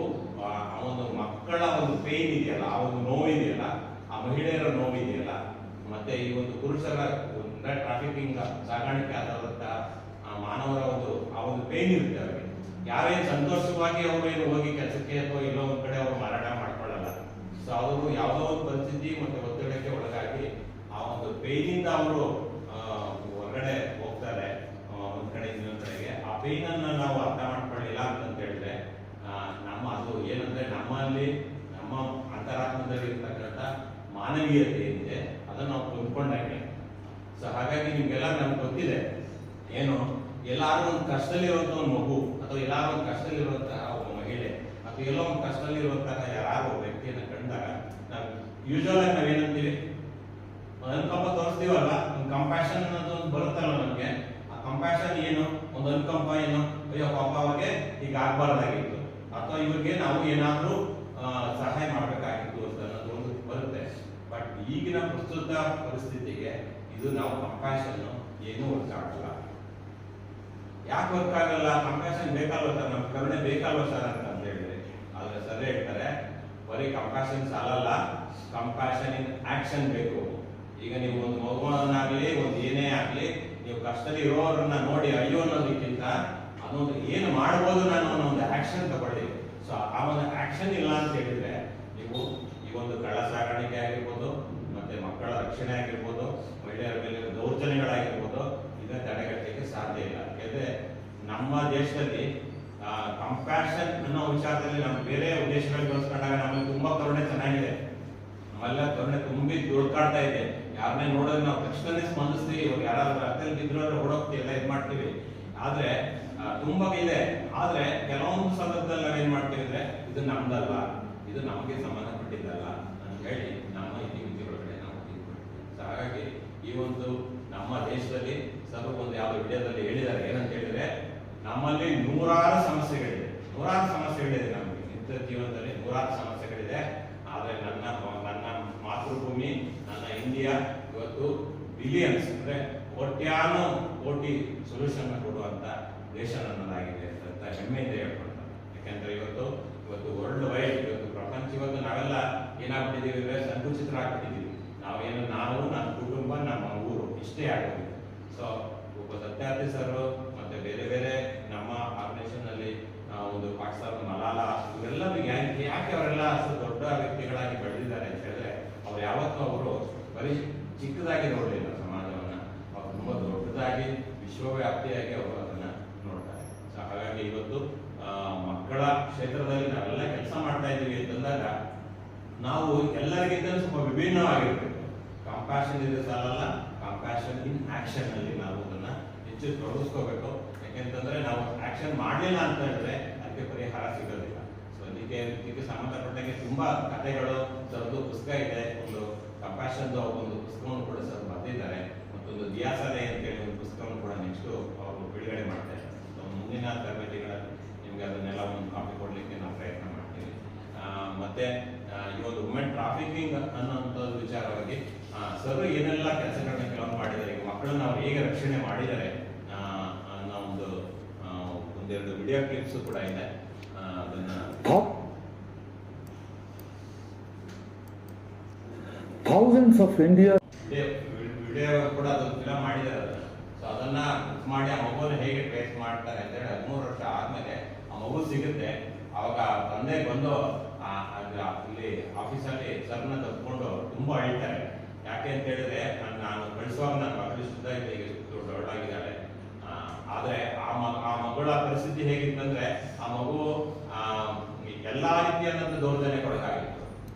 ಆ ಒಂದು ಮಕ್ಕಳ ಒಂದು ಪೇನ್ ಇದೆಯಲ್ಲ, ಆ ಒಂದು ನೋವಿದೆಯಲ್ಲ, ಆ ಮಹಿಳೆಯರ ನೋವಿದೆಯಲ್ಲ, ಮತ್ತೆ ಈ ಒಂದು ಪುರುಷರ ಟ್ರಾಫಿಕಿಂಗ್ ಸಾಗಾಣಿಕೆ ಆದಂತ ಮಾನವರ ಆ ಒಂದು ಪೇನ್ ಇರುತ್ತೆ ಅವರಿಗೆ. ಯಾರೇ ಸಂತೋಷವಾಗಿ ಅವರು ಏನು ಹೋಗಿ ಕೆಲಸಕ್ಕೆ ಅಥವಾ ಇಲ್ಲೋ ಒಂದ್ ಕಡೆ ಅವರು ಮಾರಾಟ ಮಾಡ್ಕೊಳ್ಳಲ್ಲ. ಸೊ ಅವರು ಯಾವುದೋ ಒಂದು ಪರಿಸ್ಥಿತಿ ಮತ್ತೆ ಒತ್ತಡಕ್ಕೆ ಒಳಗಾಗಿ ಆ ಒಂದು ಪೇನಿಂದ ಅವರು ಹೊರಗಡೆ ಹೋಗ್ತಾರೆ ಒಂದ್ ಕಡೆ ಇನ್ನೊಂದ್ ಕಡೆಗೆ. ಆ ಪೇನ್ ಅನ್ನ ನಾವು ಅರ್ಥ ಮಾಡ್ಕೊಳ್ಳಿಲ್ಲ ಅಂತ ಹೇಳಿದ್ರೆ ನಮ್ಮ ಅದು ಏನಂದ್ರೆ ನಮ್ಮಲ್ಲಿ ನಮ್ಮ ಅಂತರಾತ್ಮದಲ್ಲಿ ಇರ್ತಕ್ಕಂಥ ಮಾನವೀಯತೆ ಏನಿದೆ ಅದನ್ನ ನಾವು ಕೊಂಡ್ಕೊಂಡಂಗೆ. ಸೊ ಹಾಗಾಗಿ ನಿಮ್ಗೆಲ್ಲ ನಮ್ಗೆ ಗೊತ್ತಿದೆ, ಏನು ಎಲ್ಲಾರು ಒಂದು ಕಷ್ಟದಲ್ಲಿರುವಂತ ಒಂದು ಮಗು ಅಥವಾ ಎಲ್ಲಾರು ಒಂದು ಕಷ್ಟದಲ್ಲಿರುವಂತಹ ಒಬ್ಬ ಮಹಿಳೆ ಅಥವಾ ಎಲ್ಲೋ ಒಂದು ಕಷ್ಟದಲ್ಲಿರುವಂತಹ ಯಾರು ವ್ಯಕ್ತಿಯನ್ನ ಕಂಡಾಗ ನಾವು ಯೂಶುವಲ್ ಆಗಿ ನಾವೇನಂತೀವಿ, ಅನುಕಂಪ ತೋರಿಸ್ತೀವಲ್ಲ, ಒಂದು ಕಂಪ್ಯಾಷನ್ ಅನ್ನೋದು ಒಂದು ಬರುತ್ತಲ್ಲ ನಮ್ಗೆ. ಆ ಕಂಪ್ಯಾಷನ್ ಏನು, ಒಂದು ಅನುಕಂಪ ಏನು, ಅಯ್ಯೋ ಪಾಪ ಅವ್ರಿಗೆ ಈಗ ಆಗ್ಬಾರ್ದಾಗಿತ್ತು ಅಥವಾ ಇವ್ರಿಗೆ ನಾವು ಏನಾದ್ರೂ ಸಹಾಯ ಮಾಡ್ಬೇಕಾಗಿತ್ತು ಅನ್ನೋದು ಒಂದು ಬರುತ್ತೆ. ಬಟ್ ಈಗಿನ ಪ್ರಸ್ತುತ ಪರಿಸ್ಥಿತಿಗೆ ಇದು ನಾವು ಕಂಪ್ಯಾಷನ್ ಏನೂ ವರ್ಕ್ ಆಗಲ್ಲ. ಯಾಕೆ ವರ್ಕ್ ಆಗಲ್ಲ? ಕಂಪ್ಯಾಷನ್ ಬೇಕಲ್ವ ಸರ್, ನಮ್ಗೆ ಕರುಣೆ ಬೇಕಲ್ವ ಸರ್ ಅಂತ ಹೇಳಿದ್ರೆ, ಆದ್ರೆ ಸರ್ ಹೇಳ್ತಾರೆ ಬರೀ ಕಂಪ್ಯಾಷನ್ ಸಾಲಲ್ಲ, ಕಂಪ್ಯಾಷನ್ ಇನ್ ಆಕ್ಷನ್ ಬೇಕು. ಈಗ ನೀವು ಒಂದು ಮಗುವನ್ನಾಗ್ಲಿ ಒಂದು ಏನೇ ಆಗ್ಲಿ, ನೀವು ಕಷ್ಟದಲ್ಲಿ ಇರೋರನ್ನ ನೋಡಿ ಅಯ್ಯೋ ಅನ್ನೋದಕ್ಕಿಂತ ಅದೊಂದು ಏನು ಮಾಡ್ಬೋದು ನಾನು ಅನ್ನೋ ಒಂದು ಆಕ್ಷನ್ ತಗೊಳ್ಳಿ. ಸೊ ಆ ಒಂದು ಆಕ್ಷನ್ ಇಲ್ಲ ಅಂತ ಹೇಳಿದ್ರೆ ನೀವು ಈ ಒಂದು ಕಳ್ಳ ಸಾಗಾಣಿಕೆ ಆಗಿರ್ಬೋದು, ಮತ್ತೆ ಮಕ್ಕಳ ರಕ್ಷಣೆ ಆಗಿರ್ಬೋದು, ಮಹಿಳೆಯರ ಮೇಲೆ ದೌರ್ಜನ್ಯಗಳಾಗಿರ್ಬೋದು, ಇದನ್ನ ತಡೆಗಟ್ಟಲಿಕ್ಕೆ ಸಾಧ್ಯ ಇಲ್ಲ. ಯಾಕಂದ್ರೆ ನಮ್ಮ ದೇಶದಲ್ಲಿ ಕಂಪ್ಯಾಷನ್ ಅನ್ನೋ ವಿಚಾರದಲ್ಲಿ ನಮ್ಮ ಬೇರೆ ದೇಶಗಳಿಗೆ ಹೋಲಿಸ್ಕೊಂಡಾಗ ನಮಗೆ ತುಂಬಾ ಕರುಣೆ ಚೆನ್ನಾಗಿದೆ. ನಮ್ಮೆಲ್ಲ ಕರುಣೆ ತುಂಬಿ ದುಡ್ಕಾಡ್ತಾ ಇದೆ. ಯಾರನ್ನೇ ನೋಡಿದ್ರೆ ನಾವು ತಕ್ಷಣ ಸ್ಪಂದಿಸ್ತೀವಿ. ಇವಾಗ ಯಾರಾದ್ರೂ ಅರ್ಥದಲ್ಲಿ ಬಿದ್ರು ಅಂದ್ರೆ ಹೊಡೋಗ್ತೀವಿ, ಎಲ್ಲ ಇದು ಮಾಡ್ತೀವಿ. ಆದ್ರೆ ತುಂಬಾ ಇದೆ. ಆದ್ರೆ ಕೆಲವೊಂದು ಸಂದರ್ಭದಲ್ಲಿ ನಾವೇನ್ ಮಾಡ್ತೀವಿ ಅಂದ್ರೆ ಇದು ನಮ್ದಲ್ಲ, ಇದು ನಮಗೆ ಸಂಬಂಧಪಟ್ಟಿದ್ದಲ್ಲ ಅಂತ ಹೇಳಿ ನಮ್ಮ ಇತಿಮಿತಿ ಒಳಗಡೆ ನಾವು ತಿಳ್ಕೊಳ್ತೀವಿ. ಹಾಗಾಗಿ ಈ ಒಂದು ನಮ್ಮ ದೇಶದಲ್ಲಿ ಸರ್ ಒಂದು ಯಾವ್ದು ವಿಡಿಯೋದಲ್ಲಿ ಹೇಳಿದ್ದಾರೆ, ಏನಂತ ಹೇಳಿದ್ರೆ ನಮ್ಮಲ್ಲಿ ನೂರಾರು ಸಮಸ್ಯೆಗಳಿದೆ ನಮಗೆ ನಿತ್ಯ ಜೀವನದಲ್ಲಿ ನೂರಾರು ಸಮಸ್ಯೆಗಳಿದೆ. ಆದ್ರೆ ನನ್ನ ಮಾತೃಭೂಮಿ, ನನ್ನ ಇಂಡಿಯಾ ಇವತ್ತು ಬಿಲಿಯನ್ಸ್ ಅಂದ್ರೆ ಕೋಟಿ ಸೊಲ್ಯೂಷನ್ ಕೊಡುವಂತ ದೇಶ ನನ್ನದಾಗಿದೆ ಅಂತ ಹೆಮ್ಮೆಯಿಂದ ಹೇಳ್ಕೊಳ್ತಾರೆ. ಯಾಕಂದ್ರೆ ಇವತ್ತು ವರ್ಲ್ಡ್ ವೈಡ್, ಇವತ್ತು ಪ್ರಪಂಚ, ಇವತ್ತು ನಾವೆಲ್ಲ ಏನಾಗ್ಬಿಟ್ಟಿದೀವಿ ಅಂದ್ರೆ ಸಂಕುಚಿತರಾಗ್ಬಿಟ್ಟಿದೀವಿ. ನಾವು ನನ್ನ ಕುಟುಂಬ, ನಮ್ಮ ಊರು ಇಷ್ಟೇ ಆಗೋದು. ಸೊ ಒಬ್ಬ ಸತ್ಯಾರ್ಥಿ ಸರ್ ಮತ್ತೆ ಬೇರೆ ಬೇರೆ ನಮ್ಮ ಆರ್ಗನೈಸೇಷನ್ ಅಲ್ಲಿ ಒಂದು ಪಾಕಿಸ್ತಾನ ಮಲಾಲಾ ಇವರೆಲ್ಲ ಯಾಕೆ ಅವರೆಲ್ಲ ಅಷ್ಟು ದೊಡ್ಡ ವ್ಯಕ್ತಿಗಳಾಗಿ ಬೆಳೆದಿದ್ದಾರೆ ಅಂತ ಹೇಳಿದ್ರೆ ಅವ್ರು ಯಾವತ್ತೂ ಅವರು ಬರೀ ಚಿಕ್ಕದಾಗಿ ನೋಡಲಿಲ್ಲ ಸಮಾಜವನ್ನ, ಅವ್ರು ತುಂಬಾ ದೊಡ್ಡದಾಗಿ ವಿಶ್ವವ್ಯಾಪ್ತಿಯಾಗಿ ಅವರು ಅದನ್ನ ನೋಡ್ತಾರೆ. ಸೊ ಹಾಗಾಗಿ ಇವತ್ತು ಮಕ್ಕಳ ಕ್ಷೇತ್ರದಲ್ಲಿ ನಾವೆಲ್ಲ ಕೆಲಸ ಮಾಡ್ತಾ ಇದ್ದೀವಿ ಅಂತಂದಾಗ ನಾವು ಎಲ್ಲರಿಗಿಂತ ಸ್ವಲ್ಪ ವಿಭಿನ್ನವಾಗಿರ್ಬೇಕು. ಕಂಪ್ಯಾಷನ್ ಇದೆ ಸಾಲಲ್ಲ, ಕಂಪ್ಯಾಷನ್ ಇನ್ ಆಕ್ಷನ್ ಅಲ್ಲಿ ನಾವು ಅದನ್ನ ಹೆಚ್ಚು ತೊಡಗಿಸ್ಕೋಬೇಕು. ಯಾಕೆಂತಂದ್ರೆ ನಾವು ಆಕ್ಷನ್ ಮಾಡಲಿಲ್ಲ ಅಂತ ಹೇಳಿದ್ರೆ ಅದಕ್ಕೆ ಪರಿಹಾರ ಸಿಗೋದಿಲ್ಲ. ಸೊ ಇದಕ್ಕೆ ಸಂಬಂಧಪಟ್ಟಂಗೆ ತುಂಬಾ ಕಥೆಗಳು, ಸರ್ದು ಪುಸ್ತಕ ಇದೆ, ಒಂದು ಕಂಪ್ಯಾಷನ್ ಒಂದು ಪುಸ್ತಕವನ್ನು ಕೂಡ ಸರ್ ಬರೆದಿದ್ದಾರೆ. ಮತ್ತೊಂದು ದಿಯಾಸಲೆ ಅಂತೇಳಿ ಒಂದು ಪುಸ್ತಕವನ್ನು ಕೂಡ ನೆಕ್ಸ್ಟ್ ಅವರು ಬಿಡುಗಡೆ ಮಾಡ್ತಾರೆ. ಮುಂದಿನ ತರಬೇತಿಗಳಲ್ಲಿ ನಿಮ್ಗೆ ಅದನ್ನೆಲ್ಲ ಒಂದು ಕಾಪಿ ಕೊಡ್ಲಿಕ್ಕೆ ನಾವು ಪ್ರಯತ್ನ ಮಾಡ್ತೀವಿ. ಮತ್ತೆ ಈ ಒಂದು ವುಮೆನ್ ಟ್ರಾಫಿಕಿಂಗ್ ಅನ್ನೋಂಥ ವಿಚಾರವಾಗಿ ಸರ್ ಏನೆಲ್ಲ ಕೆಲಸಗಳನ್ನ ಕೆಲವೊಂದು ಮಾಡಿದ್ದಾರೆ, ಈಗ ಮಕ್ಕಳನ್ನ ಅವ್ರು ಹೇಗೆ ರಕ್ಷಣೆ ಮಾಡಿದ್ದಾರೆ ಅನ್ನೋ ಒಂದೆರಡು ವಿಡಿಯೋ ಕ್ಲಿಪ್ಸ್ ಕೂಡ ಇದೆ. ಅದನ್ನ ಥೌಸಂಡ್ಸ್ ಆಫ್ ಇಂಡಿಯಾ ವಿಡಿಯೋ ಕೂಡ ಅದನ್ನು ಫಿಲಮ್ ಮಾಡಿದ್ದಾರೆ. ಸೊ ಅದನ್ನ ಮಾಡಿ ಆ ಮಗುವನ್ನು ಹೇಗೆ ಟ್ರೇಸ್ ಮಾಡ್ತಾರೆ ಅಂತ ಹೇಳಿ 13 ವರ್ಷ ಆದ್ಮೇಲೆ ಆ ಮಗು ಸಿಗುತ್ತೆ. ಅವಾಗ ತಂದೆ ಬಂದು ಇಲ್ಲಿ ಆಫೀಸಲ್ಲಿ ಸರ್ನ ತಪ್ಪಿಕೊಂಡು ತುಂಬಾ ಹೇಳ್ತಾರೆ. ಯಾಕೆ ಅಂತ ಹೇಳಿದ್ರೆ ನಾನು ಕಳಿಸುವಾಗ ನನ್ನ ಮಗಳು ಶುದ್ಧ ಇದೆ, ಈಗ ದೊಡ್ಡವಳಾಗಿದ್ದಾಳೆ. ಆದ್ರೆ ಆ ಮಗಳ ಪರಿಸ್ಥಿತಿ ಹೇಗಿತ್ತಂದ್ರೆ ಆ ಮಗು ಎಲ್ಲಾ ರೀತಿಯಾದಂತ ದೌರ್ಜನ್ಯಕ್ಕೊಳಗಾಗಿತ್ತು.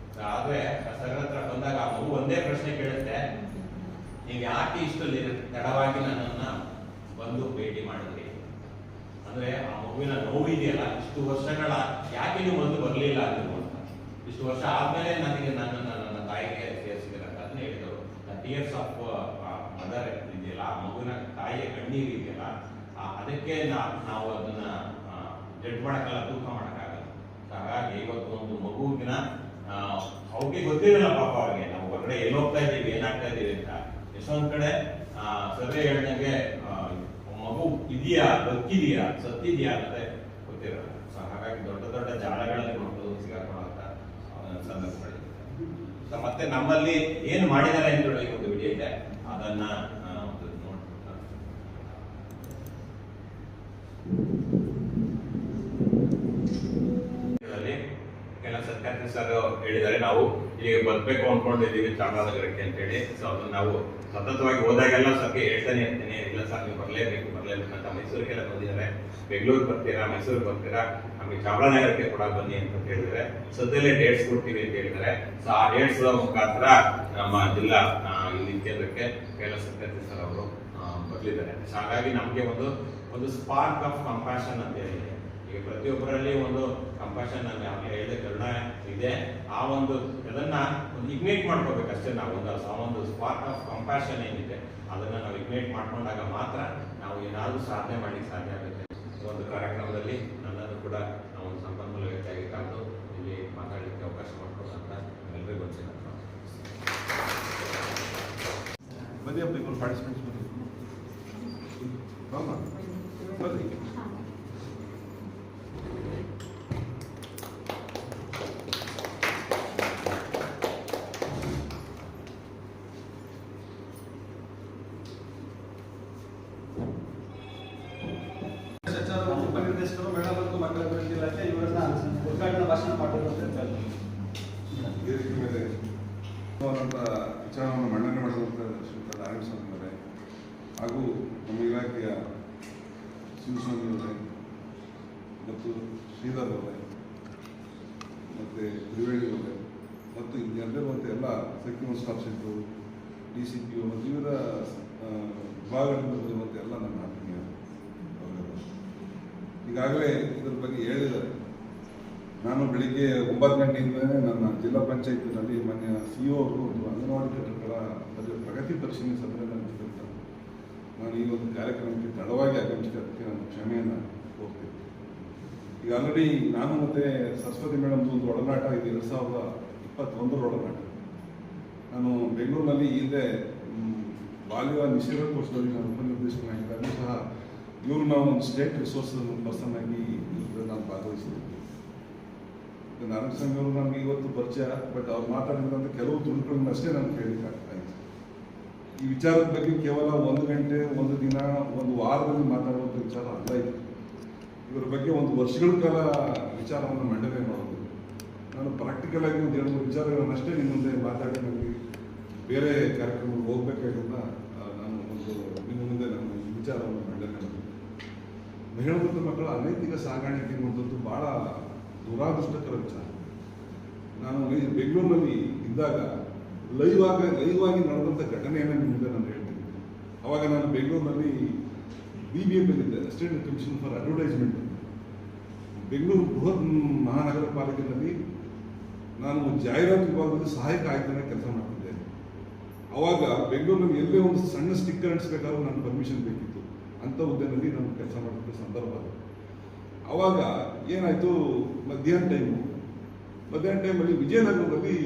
ಆದ್ರೆ ಸರ್ ಹತ್ರ ಬಂದಾಗ ಆ ಮಗು ಒಂದೇ ಪ್ರಶ್ನೆ ಕೇಳುತ್ತೆ, ನೀವು ಯಾಕೆ ಇಷ್ಟು ತಡವಾಗಿ ನನ್ನನ್ನ ಬಂದು ಭೇಟಿ ಮಾಡಿದ್ರಿ? ಅಂದ್ರೆ ಆ ಮಗುವಿನ ನೋವು ಇದೆಯಲ್ಲ, ಇಷ್ಟು ವರ್ಷಗಳ ಯಾಕೆ ನೀವು ಬಂದು ಬರ್ಲಿಲ್ಲ ಅಂತ. ಇಷ್ಟು ವರ್ಷ ಆದ್ಮೇಲೆ ನನಗೆ ನನ್ನ ತಾಯಿಗೆ ಸೇರಿಸಿದ್ರೆ ಅಂತ ಅದನ್ನ ಹೇಳಿದರು. ಟಿಯರ್ಸ್ ಆಫ್ ಮದರ್ ಇದೆಯಲ್ಲ, ಆ ಮಗುವಿನ ತಾಯಿಯ ಕಣ್ಣೀರು ಇದೆಯಲ್ಲ, ಅದಕ್ಕೆ ನಾವು ಅದನ್ನ ಜಡ್ಜ್ ಮಾಡಕ್ಕಲ್ಲ, ತೂಕ ಮಾಡಕ್ಕಾಗಲ್ಲ. ಹಾಗಾಗಿ ಇವತ್ತು ಒಂದು ಮಗುವಿನ ಅವ್ರಿಗೆ ಗೊತ್ತಿರಲ್ಲ ಪಾಪ, ಅವ್ರಿಗೆ ನಾವು ಹೊರಗಡೆ ಎಲ್ಲಿ ಹೋಗ್ತಾ ಇದ್ದೀವಿ, ಏನಾಗ್ತಾ ಇದ್ದೀವಿ ಅಂತ. ಎಷ್ಟೊಂದ್ ಕಡೆ ಸರ್ವೆ ಹೇಳ್ದಂಗೆ ಮಗು ಇದೆಯಾ, ಬದುಕಿದೆಯಾ, ಸತ್ತಿದೆಯಾ ಅನ್ನೋದೇ ಗೊತ್ತಿರಲ್ಲ. ಸೊ ಹಾಗಾಗಿ ದೊಡ್ಡ ದೊಡ್ಡ ಜಾಲಗಳಲ್ಲಿ ಮಕ್ಕಳು ಸಿಗಾಕೊಳ್ಳುವಂತ ಸಂದರ್ಭಗಳಿದೆ. ಸೊ ಮತ್ತೆ ನಮ್ಮಲ್ಲಿ ಏನು ಮಾಡಿದ್ದಾರೆ ಅಂತ ಹೇಳಿ ಒಂದು ವಿಡಿಯೋ ಇದೆ, ಅದನ್ನ ಕೆಲ ಸತ್ಯಾರ್ಥಿ ಸರ್ ಹೇಳಿದ್ದಾರೆ, ನಾವು ಈಗ ಬದುಕಬೇಕು ಅನ್ಕೊಂಡಿದ್ದೀವಿ ಚಾಮರಾಜನಗರಕ್ಕೆ ಅಂತ ಹೇಳಿ. ಸೊ ಅದನ್ನ ನಾವು ಸತತವಾಗಿ ಹೋದಾಗೆಲ್ಲ ಸರ್ಗೆ ಹೇಳ್ತಾನೆ ಇರ್ತೀನಿ, ಇಲ್ಲ ಸರ್ ನೀವು ಬರಲೇಬೇಕು ಅಂತ. ಮೈಸೂರಿಗೆಲ್ಲ ಬಂದಿದ್ದಾರೆ, ಬೆಂಗಳೂರು ಬರ್ತೀರಾ, ಮೈಸೂರಿಗೆ ಬರ್ತೀರಾ, ನಮಗೆ ಚಾಮರಾಜನಗರಕ್ಕೆ ಕೂಡ ಬನ್ನಿ ಅಂತ ಹೇಳಿದ್ದಾರೆ. ಸದ್ಯಲ್ಲೇ ಡೇಟ್ಸ್ ಕೊಡ್ತೀವಿ ಅಂತ ಹೇಳಿದ್ದಾರೆ. ಸೊ ಆ ಡೇಟ್ಸ್ ಮುಖಾಂತರ ನಮ್ಮ ಜಿಲ್ಲಾ ಇಲ್ಲಿ ಕೇಂದ್ರಕ್ಕೆ ಕೆಲ ಸತ್ಯಾರ್ಥಿ ಸರ್ ಅವರು ಬರ್ಲಿದ್ದಾರೆ. ಸೊ ಹಾಗಾಗಿ ನಮಗೆ ಒಂದು ಸ್ಪಾರ್ಕ್ ಆಫ್ ಕಂಪ್ಯಾಷನ್ ಅಂತ ಹೇಳಿದೆ. ಈಗ ಪ್ರತಿಯೊಬ್ಬರಲ್ಲಿ ಒಂದು ಕಂಪ್ಯಾಷನ್, ನಾನು ಯಾವಾಗ ಹೇಳಿದೆ ಕರುಣ ಇದೆ, ಆ ಒಂದು ಅದನ್ನ ಒಂದು ಇಗ್ನೈಟ್ ಮಾಡ್ಕೋಬೇಕಷ್ಟೇ. ನಾವು ಒಂದು ಸ್ಪಾರ್ಕ್ ಆಫ್ ಕಂಪ್ಯಾಷನ್ ಏನಿದೆ ಅದನ್ನ ನಾವು ಇಗ್ನೈಟ್ ಮಾಡ್ಕೊಂಡಾಗ ಮಾತ್ರ ನಾವು ಏನಾದರೂ ಸಾಧನೆ ಮಾಡ್ಲಿಕ್ಕೆ ಸಾಧ್ಯ ಆಗುತ್ತೆ. ಒಂದು ಕಾರ್ಯಕ್ರಮದಲ್ಲಿ ನನ್ನನ್ನು ಕೂಡ ನಾವು ಒಂದು ಸಂಪನ್ಮೂಲ ವ್ಯಕ್ತಿಯಾಗಿ ಕರೆದು ಇಲ್ಲಿ ಮಾತಾಡಲಿಕ್ಕೆ ಅವಕಾಶ ಮಾಡಿಕೊಡುವಂತ ಎಲ್ಲರಿಗೂ ವಂಚನೆ. Many of people participants with Mama. ಉಪನಿರ್ದೇಶಕರು ಮೇಡಮ್ ಮತ್ತು ಮಕ್ಕಳ ಅಭಿವೃದ್ಧಿ ಇಲಾಖೆ ಇವರನ್ನ ಉದ್ಘಾಟನಾ ಭಾಷಣ ಮಾಡುವಂತ ಈ ರೀತಿ ಮೇಲೆ ವಿಚಾರವನ್ನು ಮಂಡನೆ ಮಾಡಿದಂಥ ಶ್ರೀಯುತ ನಾರಾಯಣ ಸ್ವಾಮಿ ಅವರೇ ಹಾಗೂ ನಮ್ಮ ಇಲಾಖೆಯ ಶಿವಸ್ವಾಮಿ ಅವರೇ ಮತ್ತು ಶ್ರೀಧರ್ ಅವರೇ ಮತ್ತು ತ್ರಿವೇಣಿ ಅವರೇ ಮತ್ತು ನೆರೆದಿರುವಂಥ ಎಲ್ಲ ಸೆಕ್ಯೂರಿಟಿ ಸ್ಟಾಫ್ ಸೆಂಟ್ರು DCP ಮತ್ತು ವಿವಿಧ ವಿಭಾಗಗಳಿಂದ ಬರುವಂಥ ಎಲ್ಲ ನನ್ನ ಆತ್ಮೀಯ ವರ್ಗದವರು. ಈಗಾಗಲೇ ಇದರ ಬಗ್ಗೆ ಹೇಳಿದ್ದಾರೆ. ನಾನು ಬೆಳಿಗ್ಗೆ 9 ಗಂಟೆಯಿಂದಲೇ ನನ್ನ ಜಿಲ್ಲಾ ಪಂಚಾಯತ್ನಲ್ಲಿ ಮಾನ್ಯ CEO ಅವರು ಒಂದು ಅಂಗನವಾಡಿ ಕಟ್ಟಡಗಳ ಪ್ರಗತಿ ಪರಿಶೀಲನೆ ಸಭೆಯನ್ನು ನಡೆಸಿರ್ತಾರೆ. ನಾನು ಈ ಒಂದು ಕಾರ್ಯಕ್ರಮಕ್ಕೆ ತಡವಾಗಿ ಆಗಮಿಸಿದ್ದಕ್ಕೆ ನಾನು ಕ್ಷಮೆಯನ್ನು ಕೋರ್ತೀನಿ. ಈಗ ಆಲ್ರೆಡಿ ನಾನು ಮತ್ತು ಸರಸ್ವತಿ ಮೇಡಮ್ದು ಒಂದು ಒಡನಾಟ ಇದು 2021 ಒಡನಾಟ. ನಾನು ಬೆಂಗಳೂರಿನಲ್ಲಿ ಹಿಂದೆ ಬಾಲ್ಯ ನಿಷೇಧ ಕೋರ್ಸ್ನಲ್ಲಿ ನಾನು ಉಪನಿರ್ದೇಶಕನಾಗಿದ್ದಾಗಲೂ ಸಹ ಇವರು ನಾವು ಒಂದು ಸ್ಟೇಟ್ ರಿಸೋರ್ಸ್ ಪರ್ಸನ್ ಆಗಿ ನಾನು ಭಾಗವಹಿಸಿದ್ದೆ. ನಾರಾಯಣಸ್ವಾಮಿ ಅವರು ನಮಗೆ ಇವತ್ತು ಪರಿಚಯ, ಬಟ್ ಅವ್ರು ಮಾತಾಡಿದಂಥ ಕೆಲವು ತುಣುಕುಗಳನ್ನಷ್ಟೇ ನಾನು ಕೇಳಲಿಕ್ಕಾಗ್ತಾ ಇತ್ತು. ಈ ವಿಚಾರದ ಬಗ್ಗೆ ಕೇವಲ 1 ಗಂಟೆ, 1 ದಿನ, 1 ವಾರದಲ್ಲಿ ಮಾತಾಡುವಂಥ ವಿಚಾರ ಅಲ್ಲ ಇದು. ಇವರ ಬಗ್ಗೆ 1 ವರ್ಷಗಳ ಕಾಲ ವಿಚಾರವನ್ನು ಮಂಡನೆ ಮಾಡೋದು. ನಾನು ಪ್ರಾಕ್ಟಿಕಲ್ ಆಗಿ ಒಂದು 2-3 ವಿಚಾರಗಳನ್ನಷ್ಟೇ ನಿಮ್ಮ ಮುಂದೆ ಮಾತಾಡಿ ನನಗೆ ಬೇರೆ ಕಾರ್ಯಕ್ರಮಕ್ಕೆ ಹೋಗಬೇಕಾಗಿರೋದ್ರಿಂದ ನಾನು ನಿಮ್ಮ ಮುಂದೆ ನಾನು ಈ ವಿಚಾರವನ್ನು ಮಂಡನೆ ಮಾಡೋದು. ಮಹಿಳಾ ಮತ್ತು ಮಕ್ಕಳ ಅನೈತಿಕ ಸಾಗಾಣಿಕೆ ಅನ್ನುವಂಥದ್ದು ಭಾಳ ದುರಾದೃಷ್ಟಕರ ವಿಚಾರ. ನಾನು ಬೆಂಗಳೂರಿನಲ್ಲಿ ಇದ್ದಾಗ ಲೈವ್ ಆಗಿ ನಡೆದಂಥ ಘಟನೆಯನ್ನು ನಿಮ್ಮ ಮುಂದೆ ನಾನು ಹೇಳ್ತೀನಿ. ಅವಾಗ ನಾನು ಬೆಂಗಳೂರಿನಲ್ಲಿ BBM ಇದ್ದೆ, assistant commissioner for advertisement. Bengaluru ಬೃಹತ್ ಮಹಾನಗರ ಪಾಲಿಕೆಯಲ್ಲಿ ನಾನು ಜಾಹೀರಾತು ವಿಭಾಗದಲ್ಲಿ ಸಹಾಯಕ ಆಯುಕ್ತನಾಗಿ ಕೆಲಸ ಮಾಡ್ತಿದ್ದೆ. ಅವಾಗ ಬೆಂಗಳೂರಿನಲ್ಲಿ ಎಲ್ಲೇ ಒಂದು ಸಣ್ಣ ಸ್ಟಿಕ್ಕರ್ ಅಂಟಿಸ್ಬೇಕಾದ್ರೂ ನನ್ನ ಪರ್ಮಿಷನ್ ಬೇಕಿತ್ತು. ಅಂಥ ಹುದ್ದೆನಲ್ಲಿ ನಾನು ಕೆಲಸ ಮಾಡ್ತಿದ್ದ ಸಂದರ್ಭ. ಅವಾಗ ಏನಾಯಿತು, ಮಧ್ಯಾಹ್ನ ಟೈಮಲ್ಲಿ ವಿಜಯನಗರದಲ್ಲಿ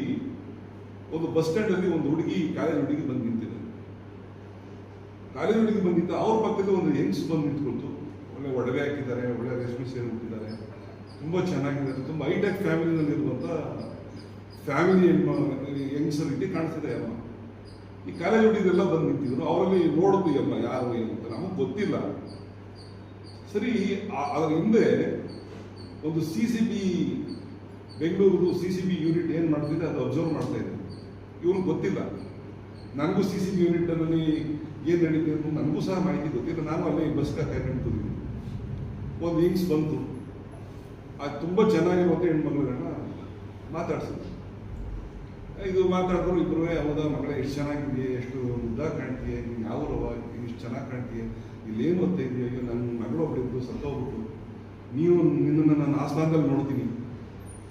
ಒಂದು ಬಸ್ ಸ್ಟ್ಯಾಂಡಲ್ಲಿ ಒಂದು ಹುಡುಗಿ, ಕಾಲೇಜ್ ಹುಡುಗಿ ಬಂದು ನಿಂತಿದೆ. ಕಾಲೇಜ್ ಹುಡುಗಿ ಬಂದಿತ್ತು, ಅವ್ರ ಪಕ್ಕದಲ್ಲಿ ಒಂದು ಯಂಗ್ಸ್ ಬಂದು ನಿಂತ್ಕೊಳ್ತು. ಒಳ್ಳೆ ಒಡವೆ ಹಾಕಿದ್ದಾರೆ, ಒಳ್ಳೆ ರೇಷ್ಮೆ ಸೀರೆ ಹುಟ್ಟಿದ್ದಾರೆ, ತುಂಬ ಚೆನ್ನಾಗಿದ್ದಾರೆ, ತುಂಬ ಹೈಟೆಕ್ ಫ್ಯಾಮಿಲಿನಲ್ಲಿರುವಂಥ ಫ್ಯಾಮಿಲಿ ಯಂಗ್ಸರ್ ರೀತಿ ಕಾಣಿಸ್ತಿದೆ ಅಮ್ಮ. ಈ ಕಾಲೇಜ್ ಹುಡುಗಿರೆಲ್ಲ ಬಂದು ನಿಂತಿದ್ರು. ಅವರಲ್ಲಿ ನೋಡೋದು ಅಮ್ಮ ಯಾರು ಏನು ಅಂತ ನಮಗೆ ಗೊತ್ತಿಲ್ಲ. ಸರಿ, ಅದರ ಹಿಂದೆ ಒಂದು CCB ಬೆಂಗಳೂರು CCB ಯೂನಿಟ್ ಏನು ಮಾಡ್ತಿದೆ ಅದು ಅಬ್ಸರ್ವ್ ಮಾಡ್ತಾ ಇದೆ. ಇವ್ರಿಗೆ ಗೊತ್ತಿಲ್ಲ. ನನಗೂ CCB ಯೂನಿಟ್ನಲ್ಲಿ ಏನು ನಡೀತಿದೆ ಅಂತ ನನಗೂ ಸಹ ಮಾಹಿತಿ ಗೊತ್ತಿಲ್ಲ. ನಾನು ಅಲ್ಲಿ ಬಸ್ ಕಾಯ್ಕೊಂಡಿದ್ದೀನಿ. ಒಂದು ಹಿಂಗ್ಸ್ ಬಂತು, ಅದು ತುಂಬ ಚೆನ್ನಾಗಿರುವಂಥ ಹೆಣ್ಮಕ್ಳುಗಳನ್ನ ಮಾತಾಡ್ಸಿದ್ರು. ಇದು ಮಾತಾಡಿದ್ರು ಇಬ್ಬರು, ಹೌದಾ ಮಗಳೇ ಎಷ್ಟು ಚೆನ್ನಾಗಿದೆಯೇ, ಎಷ್ಟು ಉದ್ದ ಕಾಣ್ತೀಯ, ನೀನು ಯಾವೂರವ, ಇಷ್ಟು ಚೆನ್ನಾಗಿ ಕಾಣ್ತೀಯ, ಇಲ್ಲೇನು ಓದ್ತಾ ಇದೆಯಾ, ಈಗ ನನ್ನ ಮಗಳು ಒಬ್ಬಳಿದ್ದು ಸತ್ತೋಗ್ಬಿಟ್ಟು, ನಿನ್ನನ್ನು ನಾನು ಆಸ್ಥಾನದಲ್ಲಿ ನೋಡ್ತೀನಿ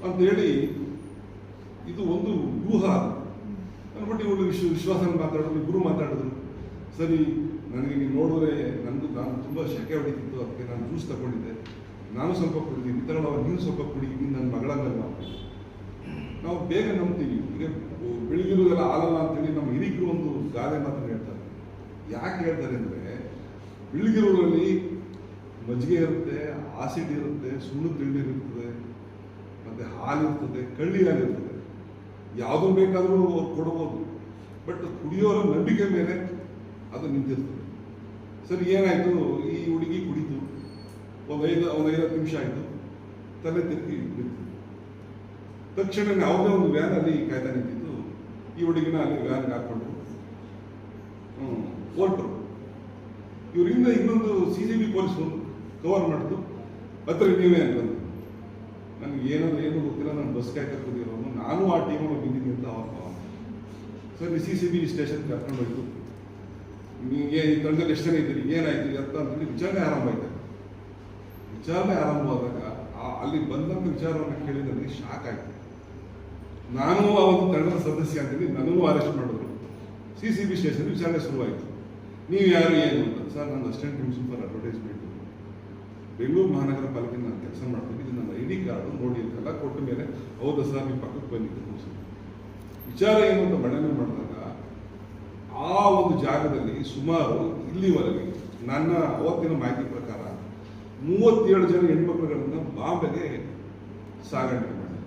ಅಂತೇಳಿ ಇದು ಒಂದು ಊಹ ಅಂದ್ಬಿಟ್ಟು ಇವರು ವಿಶ್ವಾಸನ ಮಾತಾಡಿದ್ರು. ಇಬ್ಬರು ಮಾತಾಡಿದ್ರು. ಸರಿ, ನನಗೆ ನೀವು ನೋಡಿದ್ರೆ ನಾನು ತುಂಬ ಶೆಕೆ ಹೊಡಿತಿತ್ತು, ಅದಕ್ಕೆ ನಾನು ಜ್ಯೂಸ್ ತಗೊಂಡಿದ್ದೆ, ನಾನು ಸ್ವಲ್ಪ ಕುಡಿದೀನಿ, ತಗೊಳ್ಳೋ ನೀವು ಸ್ವಲ್ಪ ಕುಡಿ, ನೀನು ನನ್ನ ಮಗಳಂಗಲ್ಲ. ನಾವು ಬೇಗ ನಂಬ್ತೀವಿ. ಈಗ ಬೆಳಗಿರೋದೆಲ್ಲ ಹಾಲಲ್ಲ ಅಂತೇಳಿ ನಮ್ಮ ಹಿರಿಕರು ಒಂದು ಗಾದೆ ಮಾತನ್ನು ಹೇಳ್ತಾರೆ. ಯಾಕೆ ಹೇಳ್ತಾರೆ ಅಂದರೆ, ಬೆಳಗಿರೋದ್ರಲ್ಲಿ ಮಜ್ಜಿಗೆ ಇರುತ್ತೆ, ಆಸಿಡ್ ಇರುತ್ತೆ, ಸುಣ್ಣದ ತಿಂಡಿರುತ್ತದೆ, ಮತ್ತು ಹಾಲಿರ್ತದೆ, ಕಳ್ಳಿ ಹಾಲಿರ್ತದೆ. ಯಾವುದು ಬೇಕಾದರೂ ಅವ್ರು ಕೊಡ್ಬೋದು. ಬಟ್ ಕುಡಿಯೋರ ನಂಬಿಕೆ ಮೇಲೆ ಅದು ನಿಂತಿರ್ತದೆ. ಸರಿ, ಏನಾಯಿತು, ಈ ಹುಡುಗಿ ಕುಡಿತು. ಒಂದು 5-10 ನಿಮಿಷ ಆಯಿತು, ತಲೆ ತಿರುಗಿ ಬಿತ್ತು. ತಕ್ಷಣ ಯಾವುದೇ ಒಂದು ವ್ಯಾನ್ ಅಲ್ಲಿ ಕಾಯ್ತಾ ನಿಂತಿದ್ದು. ಈ ಹುಡುಗಿನ ಅಲ್ಲಿ ವ್ಯಾನ್ಗೆ ಹಾಕ್ಕೊಂಡು ಹೊರಟರು. ಇವರಿಂದ ಇನ್ನೊಂದು CCB ಪೊಲೀಸ್ ಕವರ್ ಮಾಡಿದ್ದು, ಹತ್ರ ನೀವೇ ಅಂತಂದು. ನನಗೆ ಏನು ಗೊತ್ತಿಲ್ಲ, ನಾನು ಬಸ್ ಕಾಯ್ತಾ ಕೂತಿರೋನು, ನಾನು ಆ ಟೀಮಲ್ಲಿ ಬಿದ್ದೀನಿ ಅಂತ ಅವ್ರ ಸರಿ CCB ಸ್ಟೇಷನ್ ಕರ್ಕೊಂಡು ಹೋಯ್ತು. ನಿಮಗೆ ಈ ತಂಡದಲ್ಲಿ ಎಷ್ಟು ಜನ ಇದ್ದೀರಿ, ಏನಾಯ್ತು ಅಂತ ಅಂತೇಳಿ ವಿಚಾರಣೆ ಆರಂಭ ಆಯ್ತು. ವಿಚಾರಣೆ ಆರಂಭವಾದಾಗ ಅಲ್ಲಿ ಬಂದಂಥ ವಿಚಾರವನ್ನು ಕೇಳಿ ನನಗೆ ಶಾಕ್ ಆಯಿತು. ನಾನು ಆ ಒಂದು ತಂಡದ ಸದಸ್ಯ ಅಂತೇಳಿ ನನಗೂ ಅರೆಸ್ಟ್ ಮಾಡಿದ್ರು. CCB ಸ್ಟೇಷನ್ ವಿಚಾರಣೆ ಶುರುವಾಯಿತು. ನೀವು ಯಾರು ಏನು ಅಂತ. ಸರ್, ನಾನು assistant commissioner for advertisement, Bengaluru ಮಹಾನಗರ ಪಾಲಿಕೆ ನಾನು ಕೆಲಸ ಮಾಡ್ತೀನಿ, ಇದು ನನ್ನ ID ಕಾರ್ಡು ನೋಡಿ ಅಂತೆಲ್ಲ ಕೊಟ್ಟ ಮೇಲೆ, ಹೌದಾ ಸರ್, ನೀವು ಪಕ್ಕಕ್ಕೆ ಬಂದಿದ್ದು. ವಿಚಾರ ಏನು ಅಂತ ಮಂಡನೆ ಮಾಡಿದಾಗ ಆ ಒಂದು ಜಾಗದಲ್ಲಿ ಸುಮಾರು ಇಲ್ಲಿವರೆಗೆ ನನ್ನ ಅವತ್ತಿನ ಮಾಹಿತಿ ಪ್ರಕಾರ 37 ಜನ ಹೆಣ್ಮಕ್ಳುಗಳನ್ನು ಬಾಂಬೆಗೆ ಸಾಗಾಣಿಕೆ ಮಾಡಿ.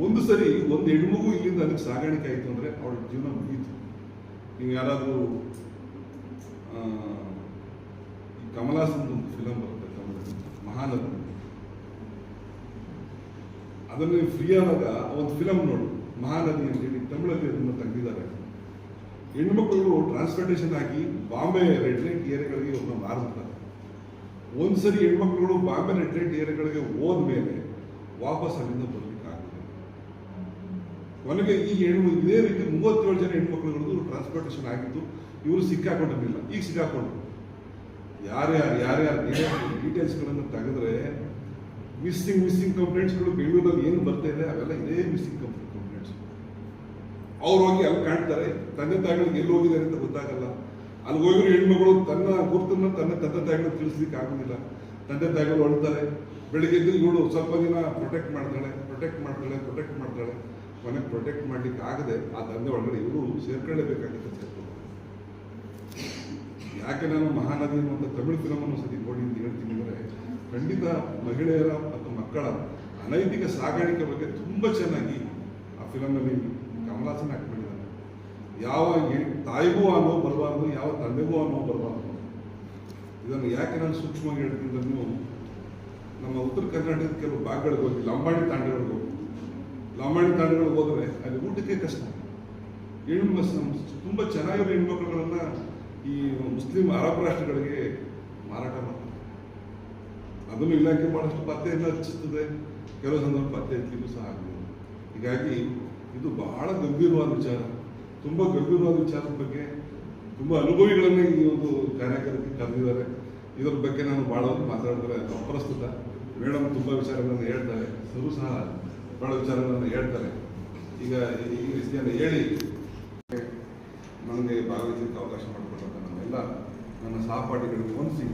ಒಂದು ಸರಿ ಒಂದು ಹೆಣ್ಮಗು ಇಲ್ಲಿಂದ ಅದಕ್ಕೆ ಸಾಗಾಣಿಕೆ ಆಯಿತು ಅಂದರೆ ಅವಳ ಜೀವನ ಮುಗೀತು. ನೀವು ಯಾರಾದರೂ ಈ ಕಮಲಾಸನ್ ಒಂದು ಫಿಲಮ್ ಬರುತ್ತೆ ಕನ್ನಡದಲ್ಲಿ, ಮಹಾನದಿ, ಅದನ್ನು ನೀವು ಫ್ರೀ ಆದಾಗ ಒಂದು ಫಿಲಮ್ ನೋಡಿ, ಮಹಾನದಿ ಅಂತೇಳಿ ತಮಿಳಲ್ಲಿ ಅದನ್ನು ತೆಗೆದಿದ್ದಾರೆ. ಹೆಣ್ಮಕ್ಳು ಟ್ರಾನ್ಸ್ಪೋರ್ಟೇಷನ್ ಆಗಿ ಬಾಂಬೆ ರೆಡ್ ಲೈಟ್ ಏರಿಯಾಗಳಿಗೆ ಅವ್ರನ್ನ ಮಾರ್ತಾರೆ. ಒಂದು ಸರಿ ಹೆಣ್ಮಕ್ಳುಗಳು ಬಾಂಬೆ ರೆಡ್ ಲೈಟ್ ಏರಿಯಾಗಳಿಗೆ ಹೋದ್ಮೇಲೆ ವಾಪಸ್ ಅಲ್ಲಿಂದ ಬರಲಿಕ್ಕಾಗಲ್ಲ. ಕೊನೆಗೆ ಈ ಇದೇ ರೀತಿ 37 ಜನ ಹೆಣ್ಮಕ್ಳುಗಳದ್ದು ಟ್ರಾನ್ಸ್ಪೋರ್ಟೇಷನ್ ಆಗಿತ್ತು. ಇವರು ಸಿಕ್ಕಾಕೊಂಡಿರಲಿಲ್ಲ, ಈಗ ಸಿಕ್ಕಾಕೊಂಡು ಯಾರ್ಯಾರು ಡೀಟೇಲ್ಸ್ಗಳನ್ನು ತೆಗೆದ್ರೆ ಮಿಸ್ಸಿಂಗ್ ಕಂಪ್ಲೇಂಟ್ಸ್ಗಳು ಬೆಂಗಳೂರಲ್ಲಿ ಏನು ಬರ್ತಾ ಇದೆ ಅವೆಲ್ಲ ಇದೇ ಮಿಸ್ಸಿಂಗ್ ಕಂಪ್ಲೇಂಟ್ಸ್. ಅವ್ರು ಹೋಗಿ ಅಲ್ಲಿ ಕಾಣ್ತಾರೆ, ತಂದೆ ತಾಯಿಗಳಿಗೆ ಎಲ್ಲಿ ಹೋಗಿದ್ದಾರೆ ಅಂತ ಗೊತ್ತಾಗಲ್ಲ. ಅಲ್ಲಿ ಹೋಗಿರೋ ಹೆಣ್ಮಗಳು ತನ್ನ ಗುರುತನ್ನು ತನ್ನ ತಂದೆ ತಾಯಿಗಳು ತಿಳಿಸ್ಲಿಕ್ಕೆ ಆಗೋದಿಲ್ಲ. ತಂದೆ ತಾಯಿಗಳು ಹೊಳ್ತಾರೆ. ಬೆಳಿಗ್ಗೆ ಎದ್ದು ಇವಳು ಸ್ವಲ್ಪ ದಿನ ಪ್ರೊಟೆಕ್ಟ್ ಮಾಡ್ತಾಳೆ, ಕೊನೆಗೆ ಪ್ರೊಟೆಕ್ಟ್ ಮಾಡ್ಲಿಕ್ಕೆ ಆಗದೆ ಆ ತಂದೆ ಒಳಗಡೆ ಇವರು ಸೇರ್ಕೊಳ್ಳೇಬೇಕಾಗಿತ್ತು. ಯಾಕೆ ನಾನು ಮಹಾನದಿ ಅನ್ನುವಂಥ ತಮಿಳು ಫಿಲಮನ್ನು ಸತಿ ನೋಡಿ ಅಂತ ಹೇಳ್ತೀನಿ ಅಂದರೆ, ಖಂಡಿತ ಮಹಿಳೆಯರ ಮತ್ತು ಮಕ್ಕಳ ಅನೈತಿಕ ಸಾಗಾಣಿಕೆ ಬಗ್ಗೆ ತುಂಬ ಚೆನ್ನಾಗಿ ಆ ಫಿಲಮಲ್ಲಿ ಕಮಲಾಸನ್ ಆಕ್ಟ್ ಮಾಡಿದ್ದಾರೆ. ಯಾವ ತಾಯಿಗೂ ಆ ನೋವು ಬರಬಾರ್ದು, ಯಾವ ತಂದೆಗೂ ಆ ನೋವು ಬರಬಾರ್ದು. ಇದನ್ನು ಯಾಕೆ ನಾನು ಸೂಕ್ಷ್ಮವಾಗಿ ಹೇಳ್ತೀನಿ, ನೀವು ನಮ್ಮ ಉತ್ತರ ಕರ್ನಾಟಕದ ಕೆಲವು ಭಾಗಗಳಿಗೆ ಹೋಗಿ ಲಂಬಾಣಿ ತಾಂಡಗಳಿಗೆ ಹೋದರೆ ಅಲ್ಲಿ ಊಟಕ್ಕೆ ಕಷ್ಟ. ತುಂಬ ಚೆನ್ನಾಗಿರೋ ಹೆಣ್ಮಕ್ಳುಗಳನ್ನ ಈ ಮುಸ್ಲಿಂ ಅರಬ್ ರಾಷ್ಟ್ರಗಳಿಗೆ ಮಾರಾಟ ಮಾಡ್ತಾರೆ. ಅದನ್ನು ಇಲಾಖೆ ಬಹಳಷ್ಟು ಪತ್ತೆಯನ್ನು ಹಚ್ಚಿಸ್ತದೆ, ಕೆಲವು ಸಂದರ್ಭ ಪತ್ತೆ ಹಚ್ಚಲಿಕ್ಕೂ ಸಹ ಆಗಬಹುದು. ಹೀಗಾಗಿ ಇದು ಬಹಳ ಗಂಭೀರವಾದ ವಿಚಾರ. ತುಂಬ ಗಂಭೀರವಾದ ವಿಚಾರದ ಬಗ್ಗೆ ತುಂಬ ಅನುಭವಿಗಳನ್ನು ಈ ಒಂದು ಕಾರ್ಯಕ್ರಮಕ್ಕೆ ಕರೆದಿದ್ದಾರೆ. ಇದರ ಬಗ್ಗೆ ನಾನು ಭಾಳ ಮಾತಾಡಿದ್ರೆ ಅದು ಅಪ್ರಸ್ತುತ. ಮೇಡಮ್ ತುಂಬ ವಿಚಾರಗಳನ್ನು ಹೇಳ್ತಾರೆ, ಸರು ಸಹ ಭಾಳ ವಿಚಾರಗಳನ್ನು ಹೇಳ್ತಾರೆ. ಈಗ ಈ ರೀತಿಯನ್ನು ಹೇಳಿ ನನಗೆ ಭಾಗವಹಿಸಲಿಕ್ಕೆ ಅವಕಾಶ ಮಾಡಿಕೊಟ್ಟಂತ ನಮ್ಮೆಲ್ಲ ನನ್ನ ಸಹಪಾಠಿಗಳಿಗೆ ಹೊಂದಿಸಿ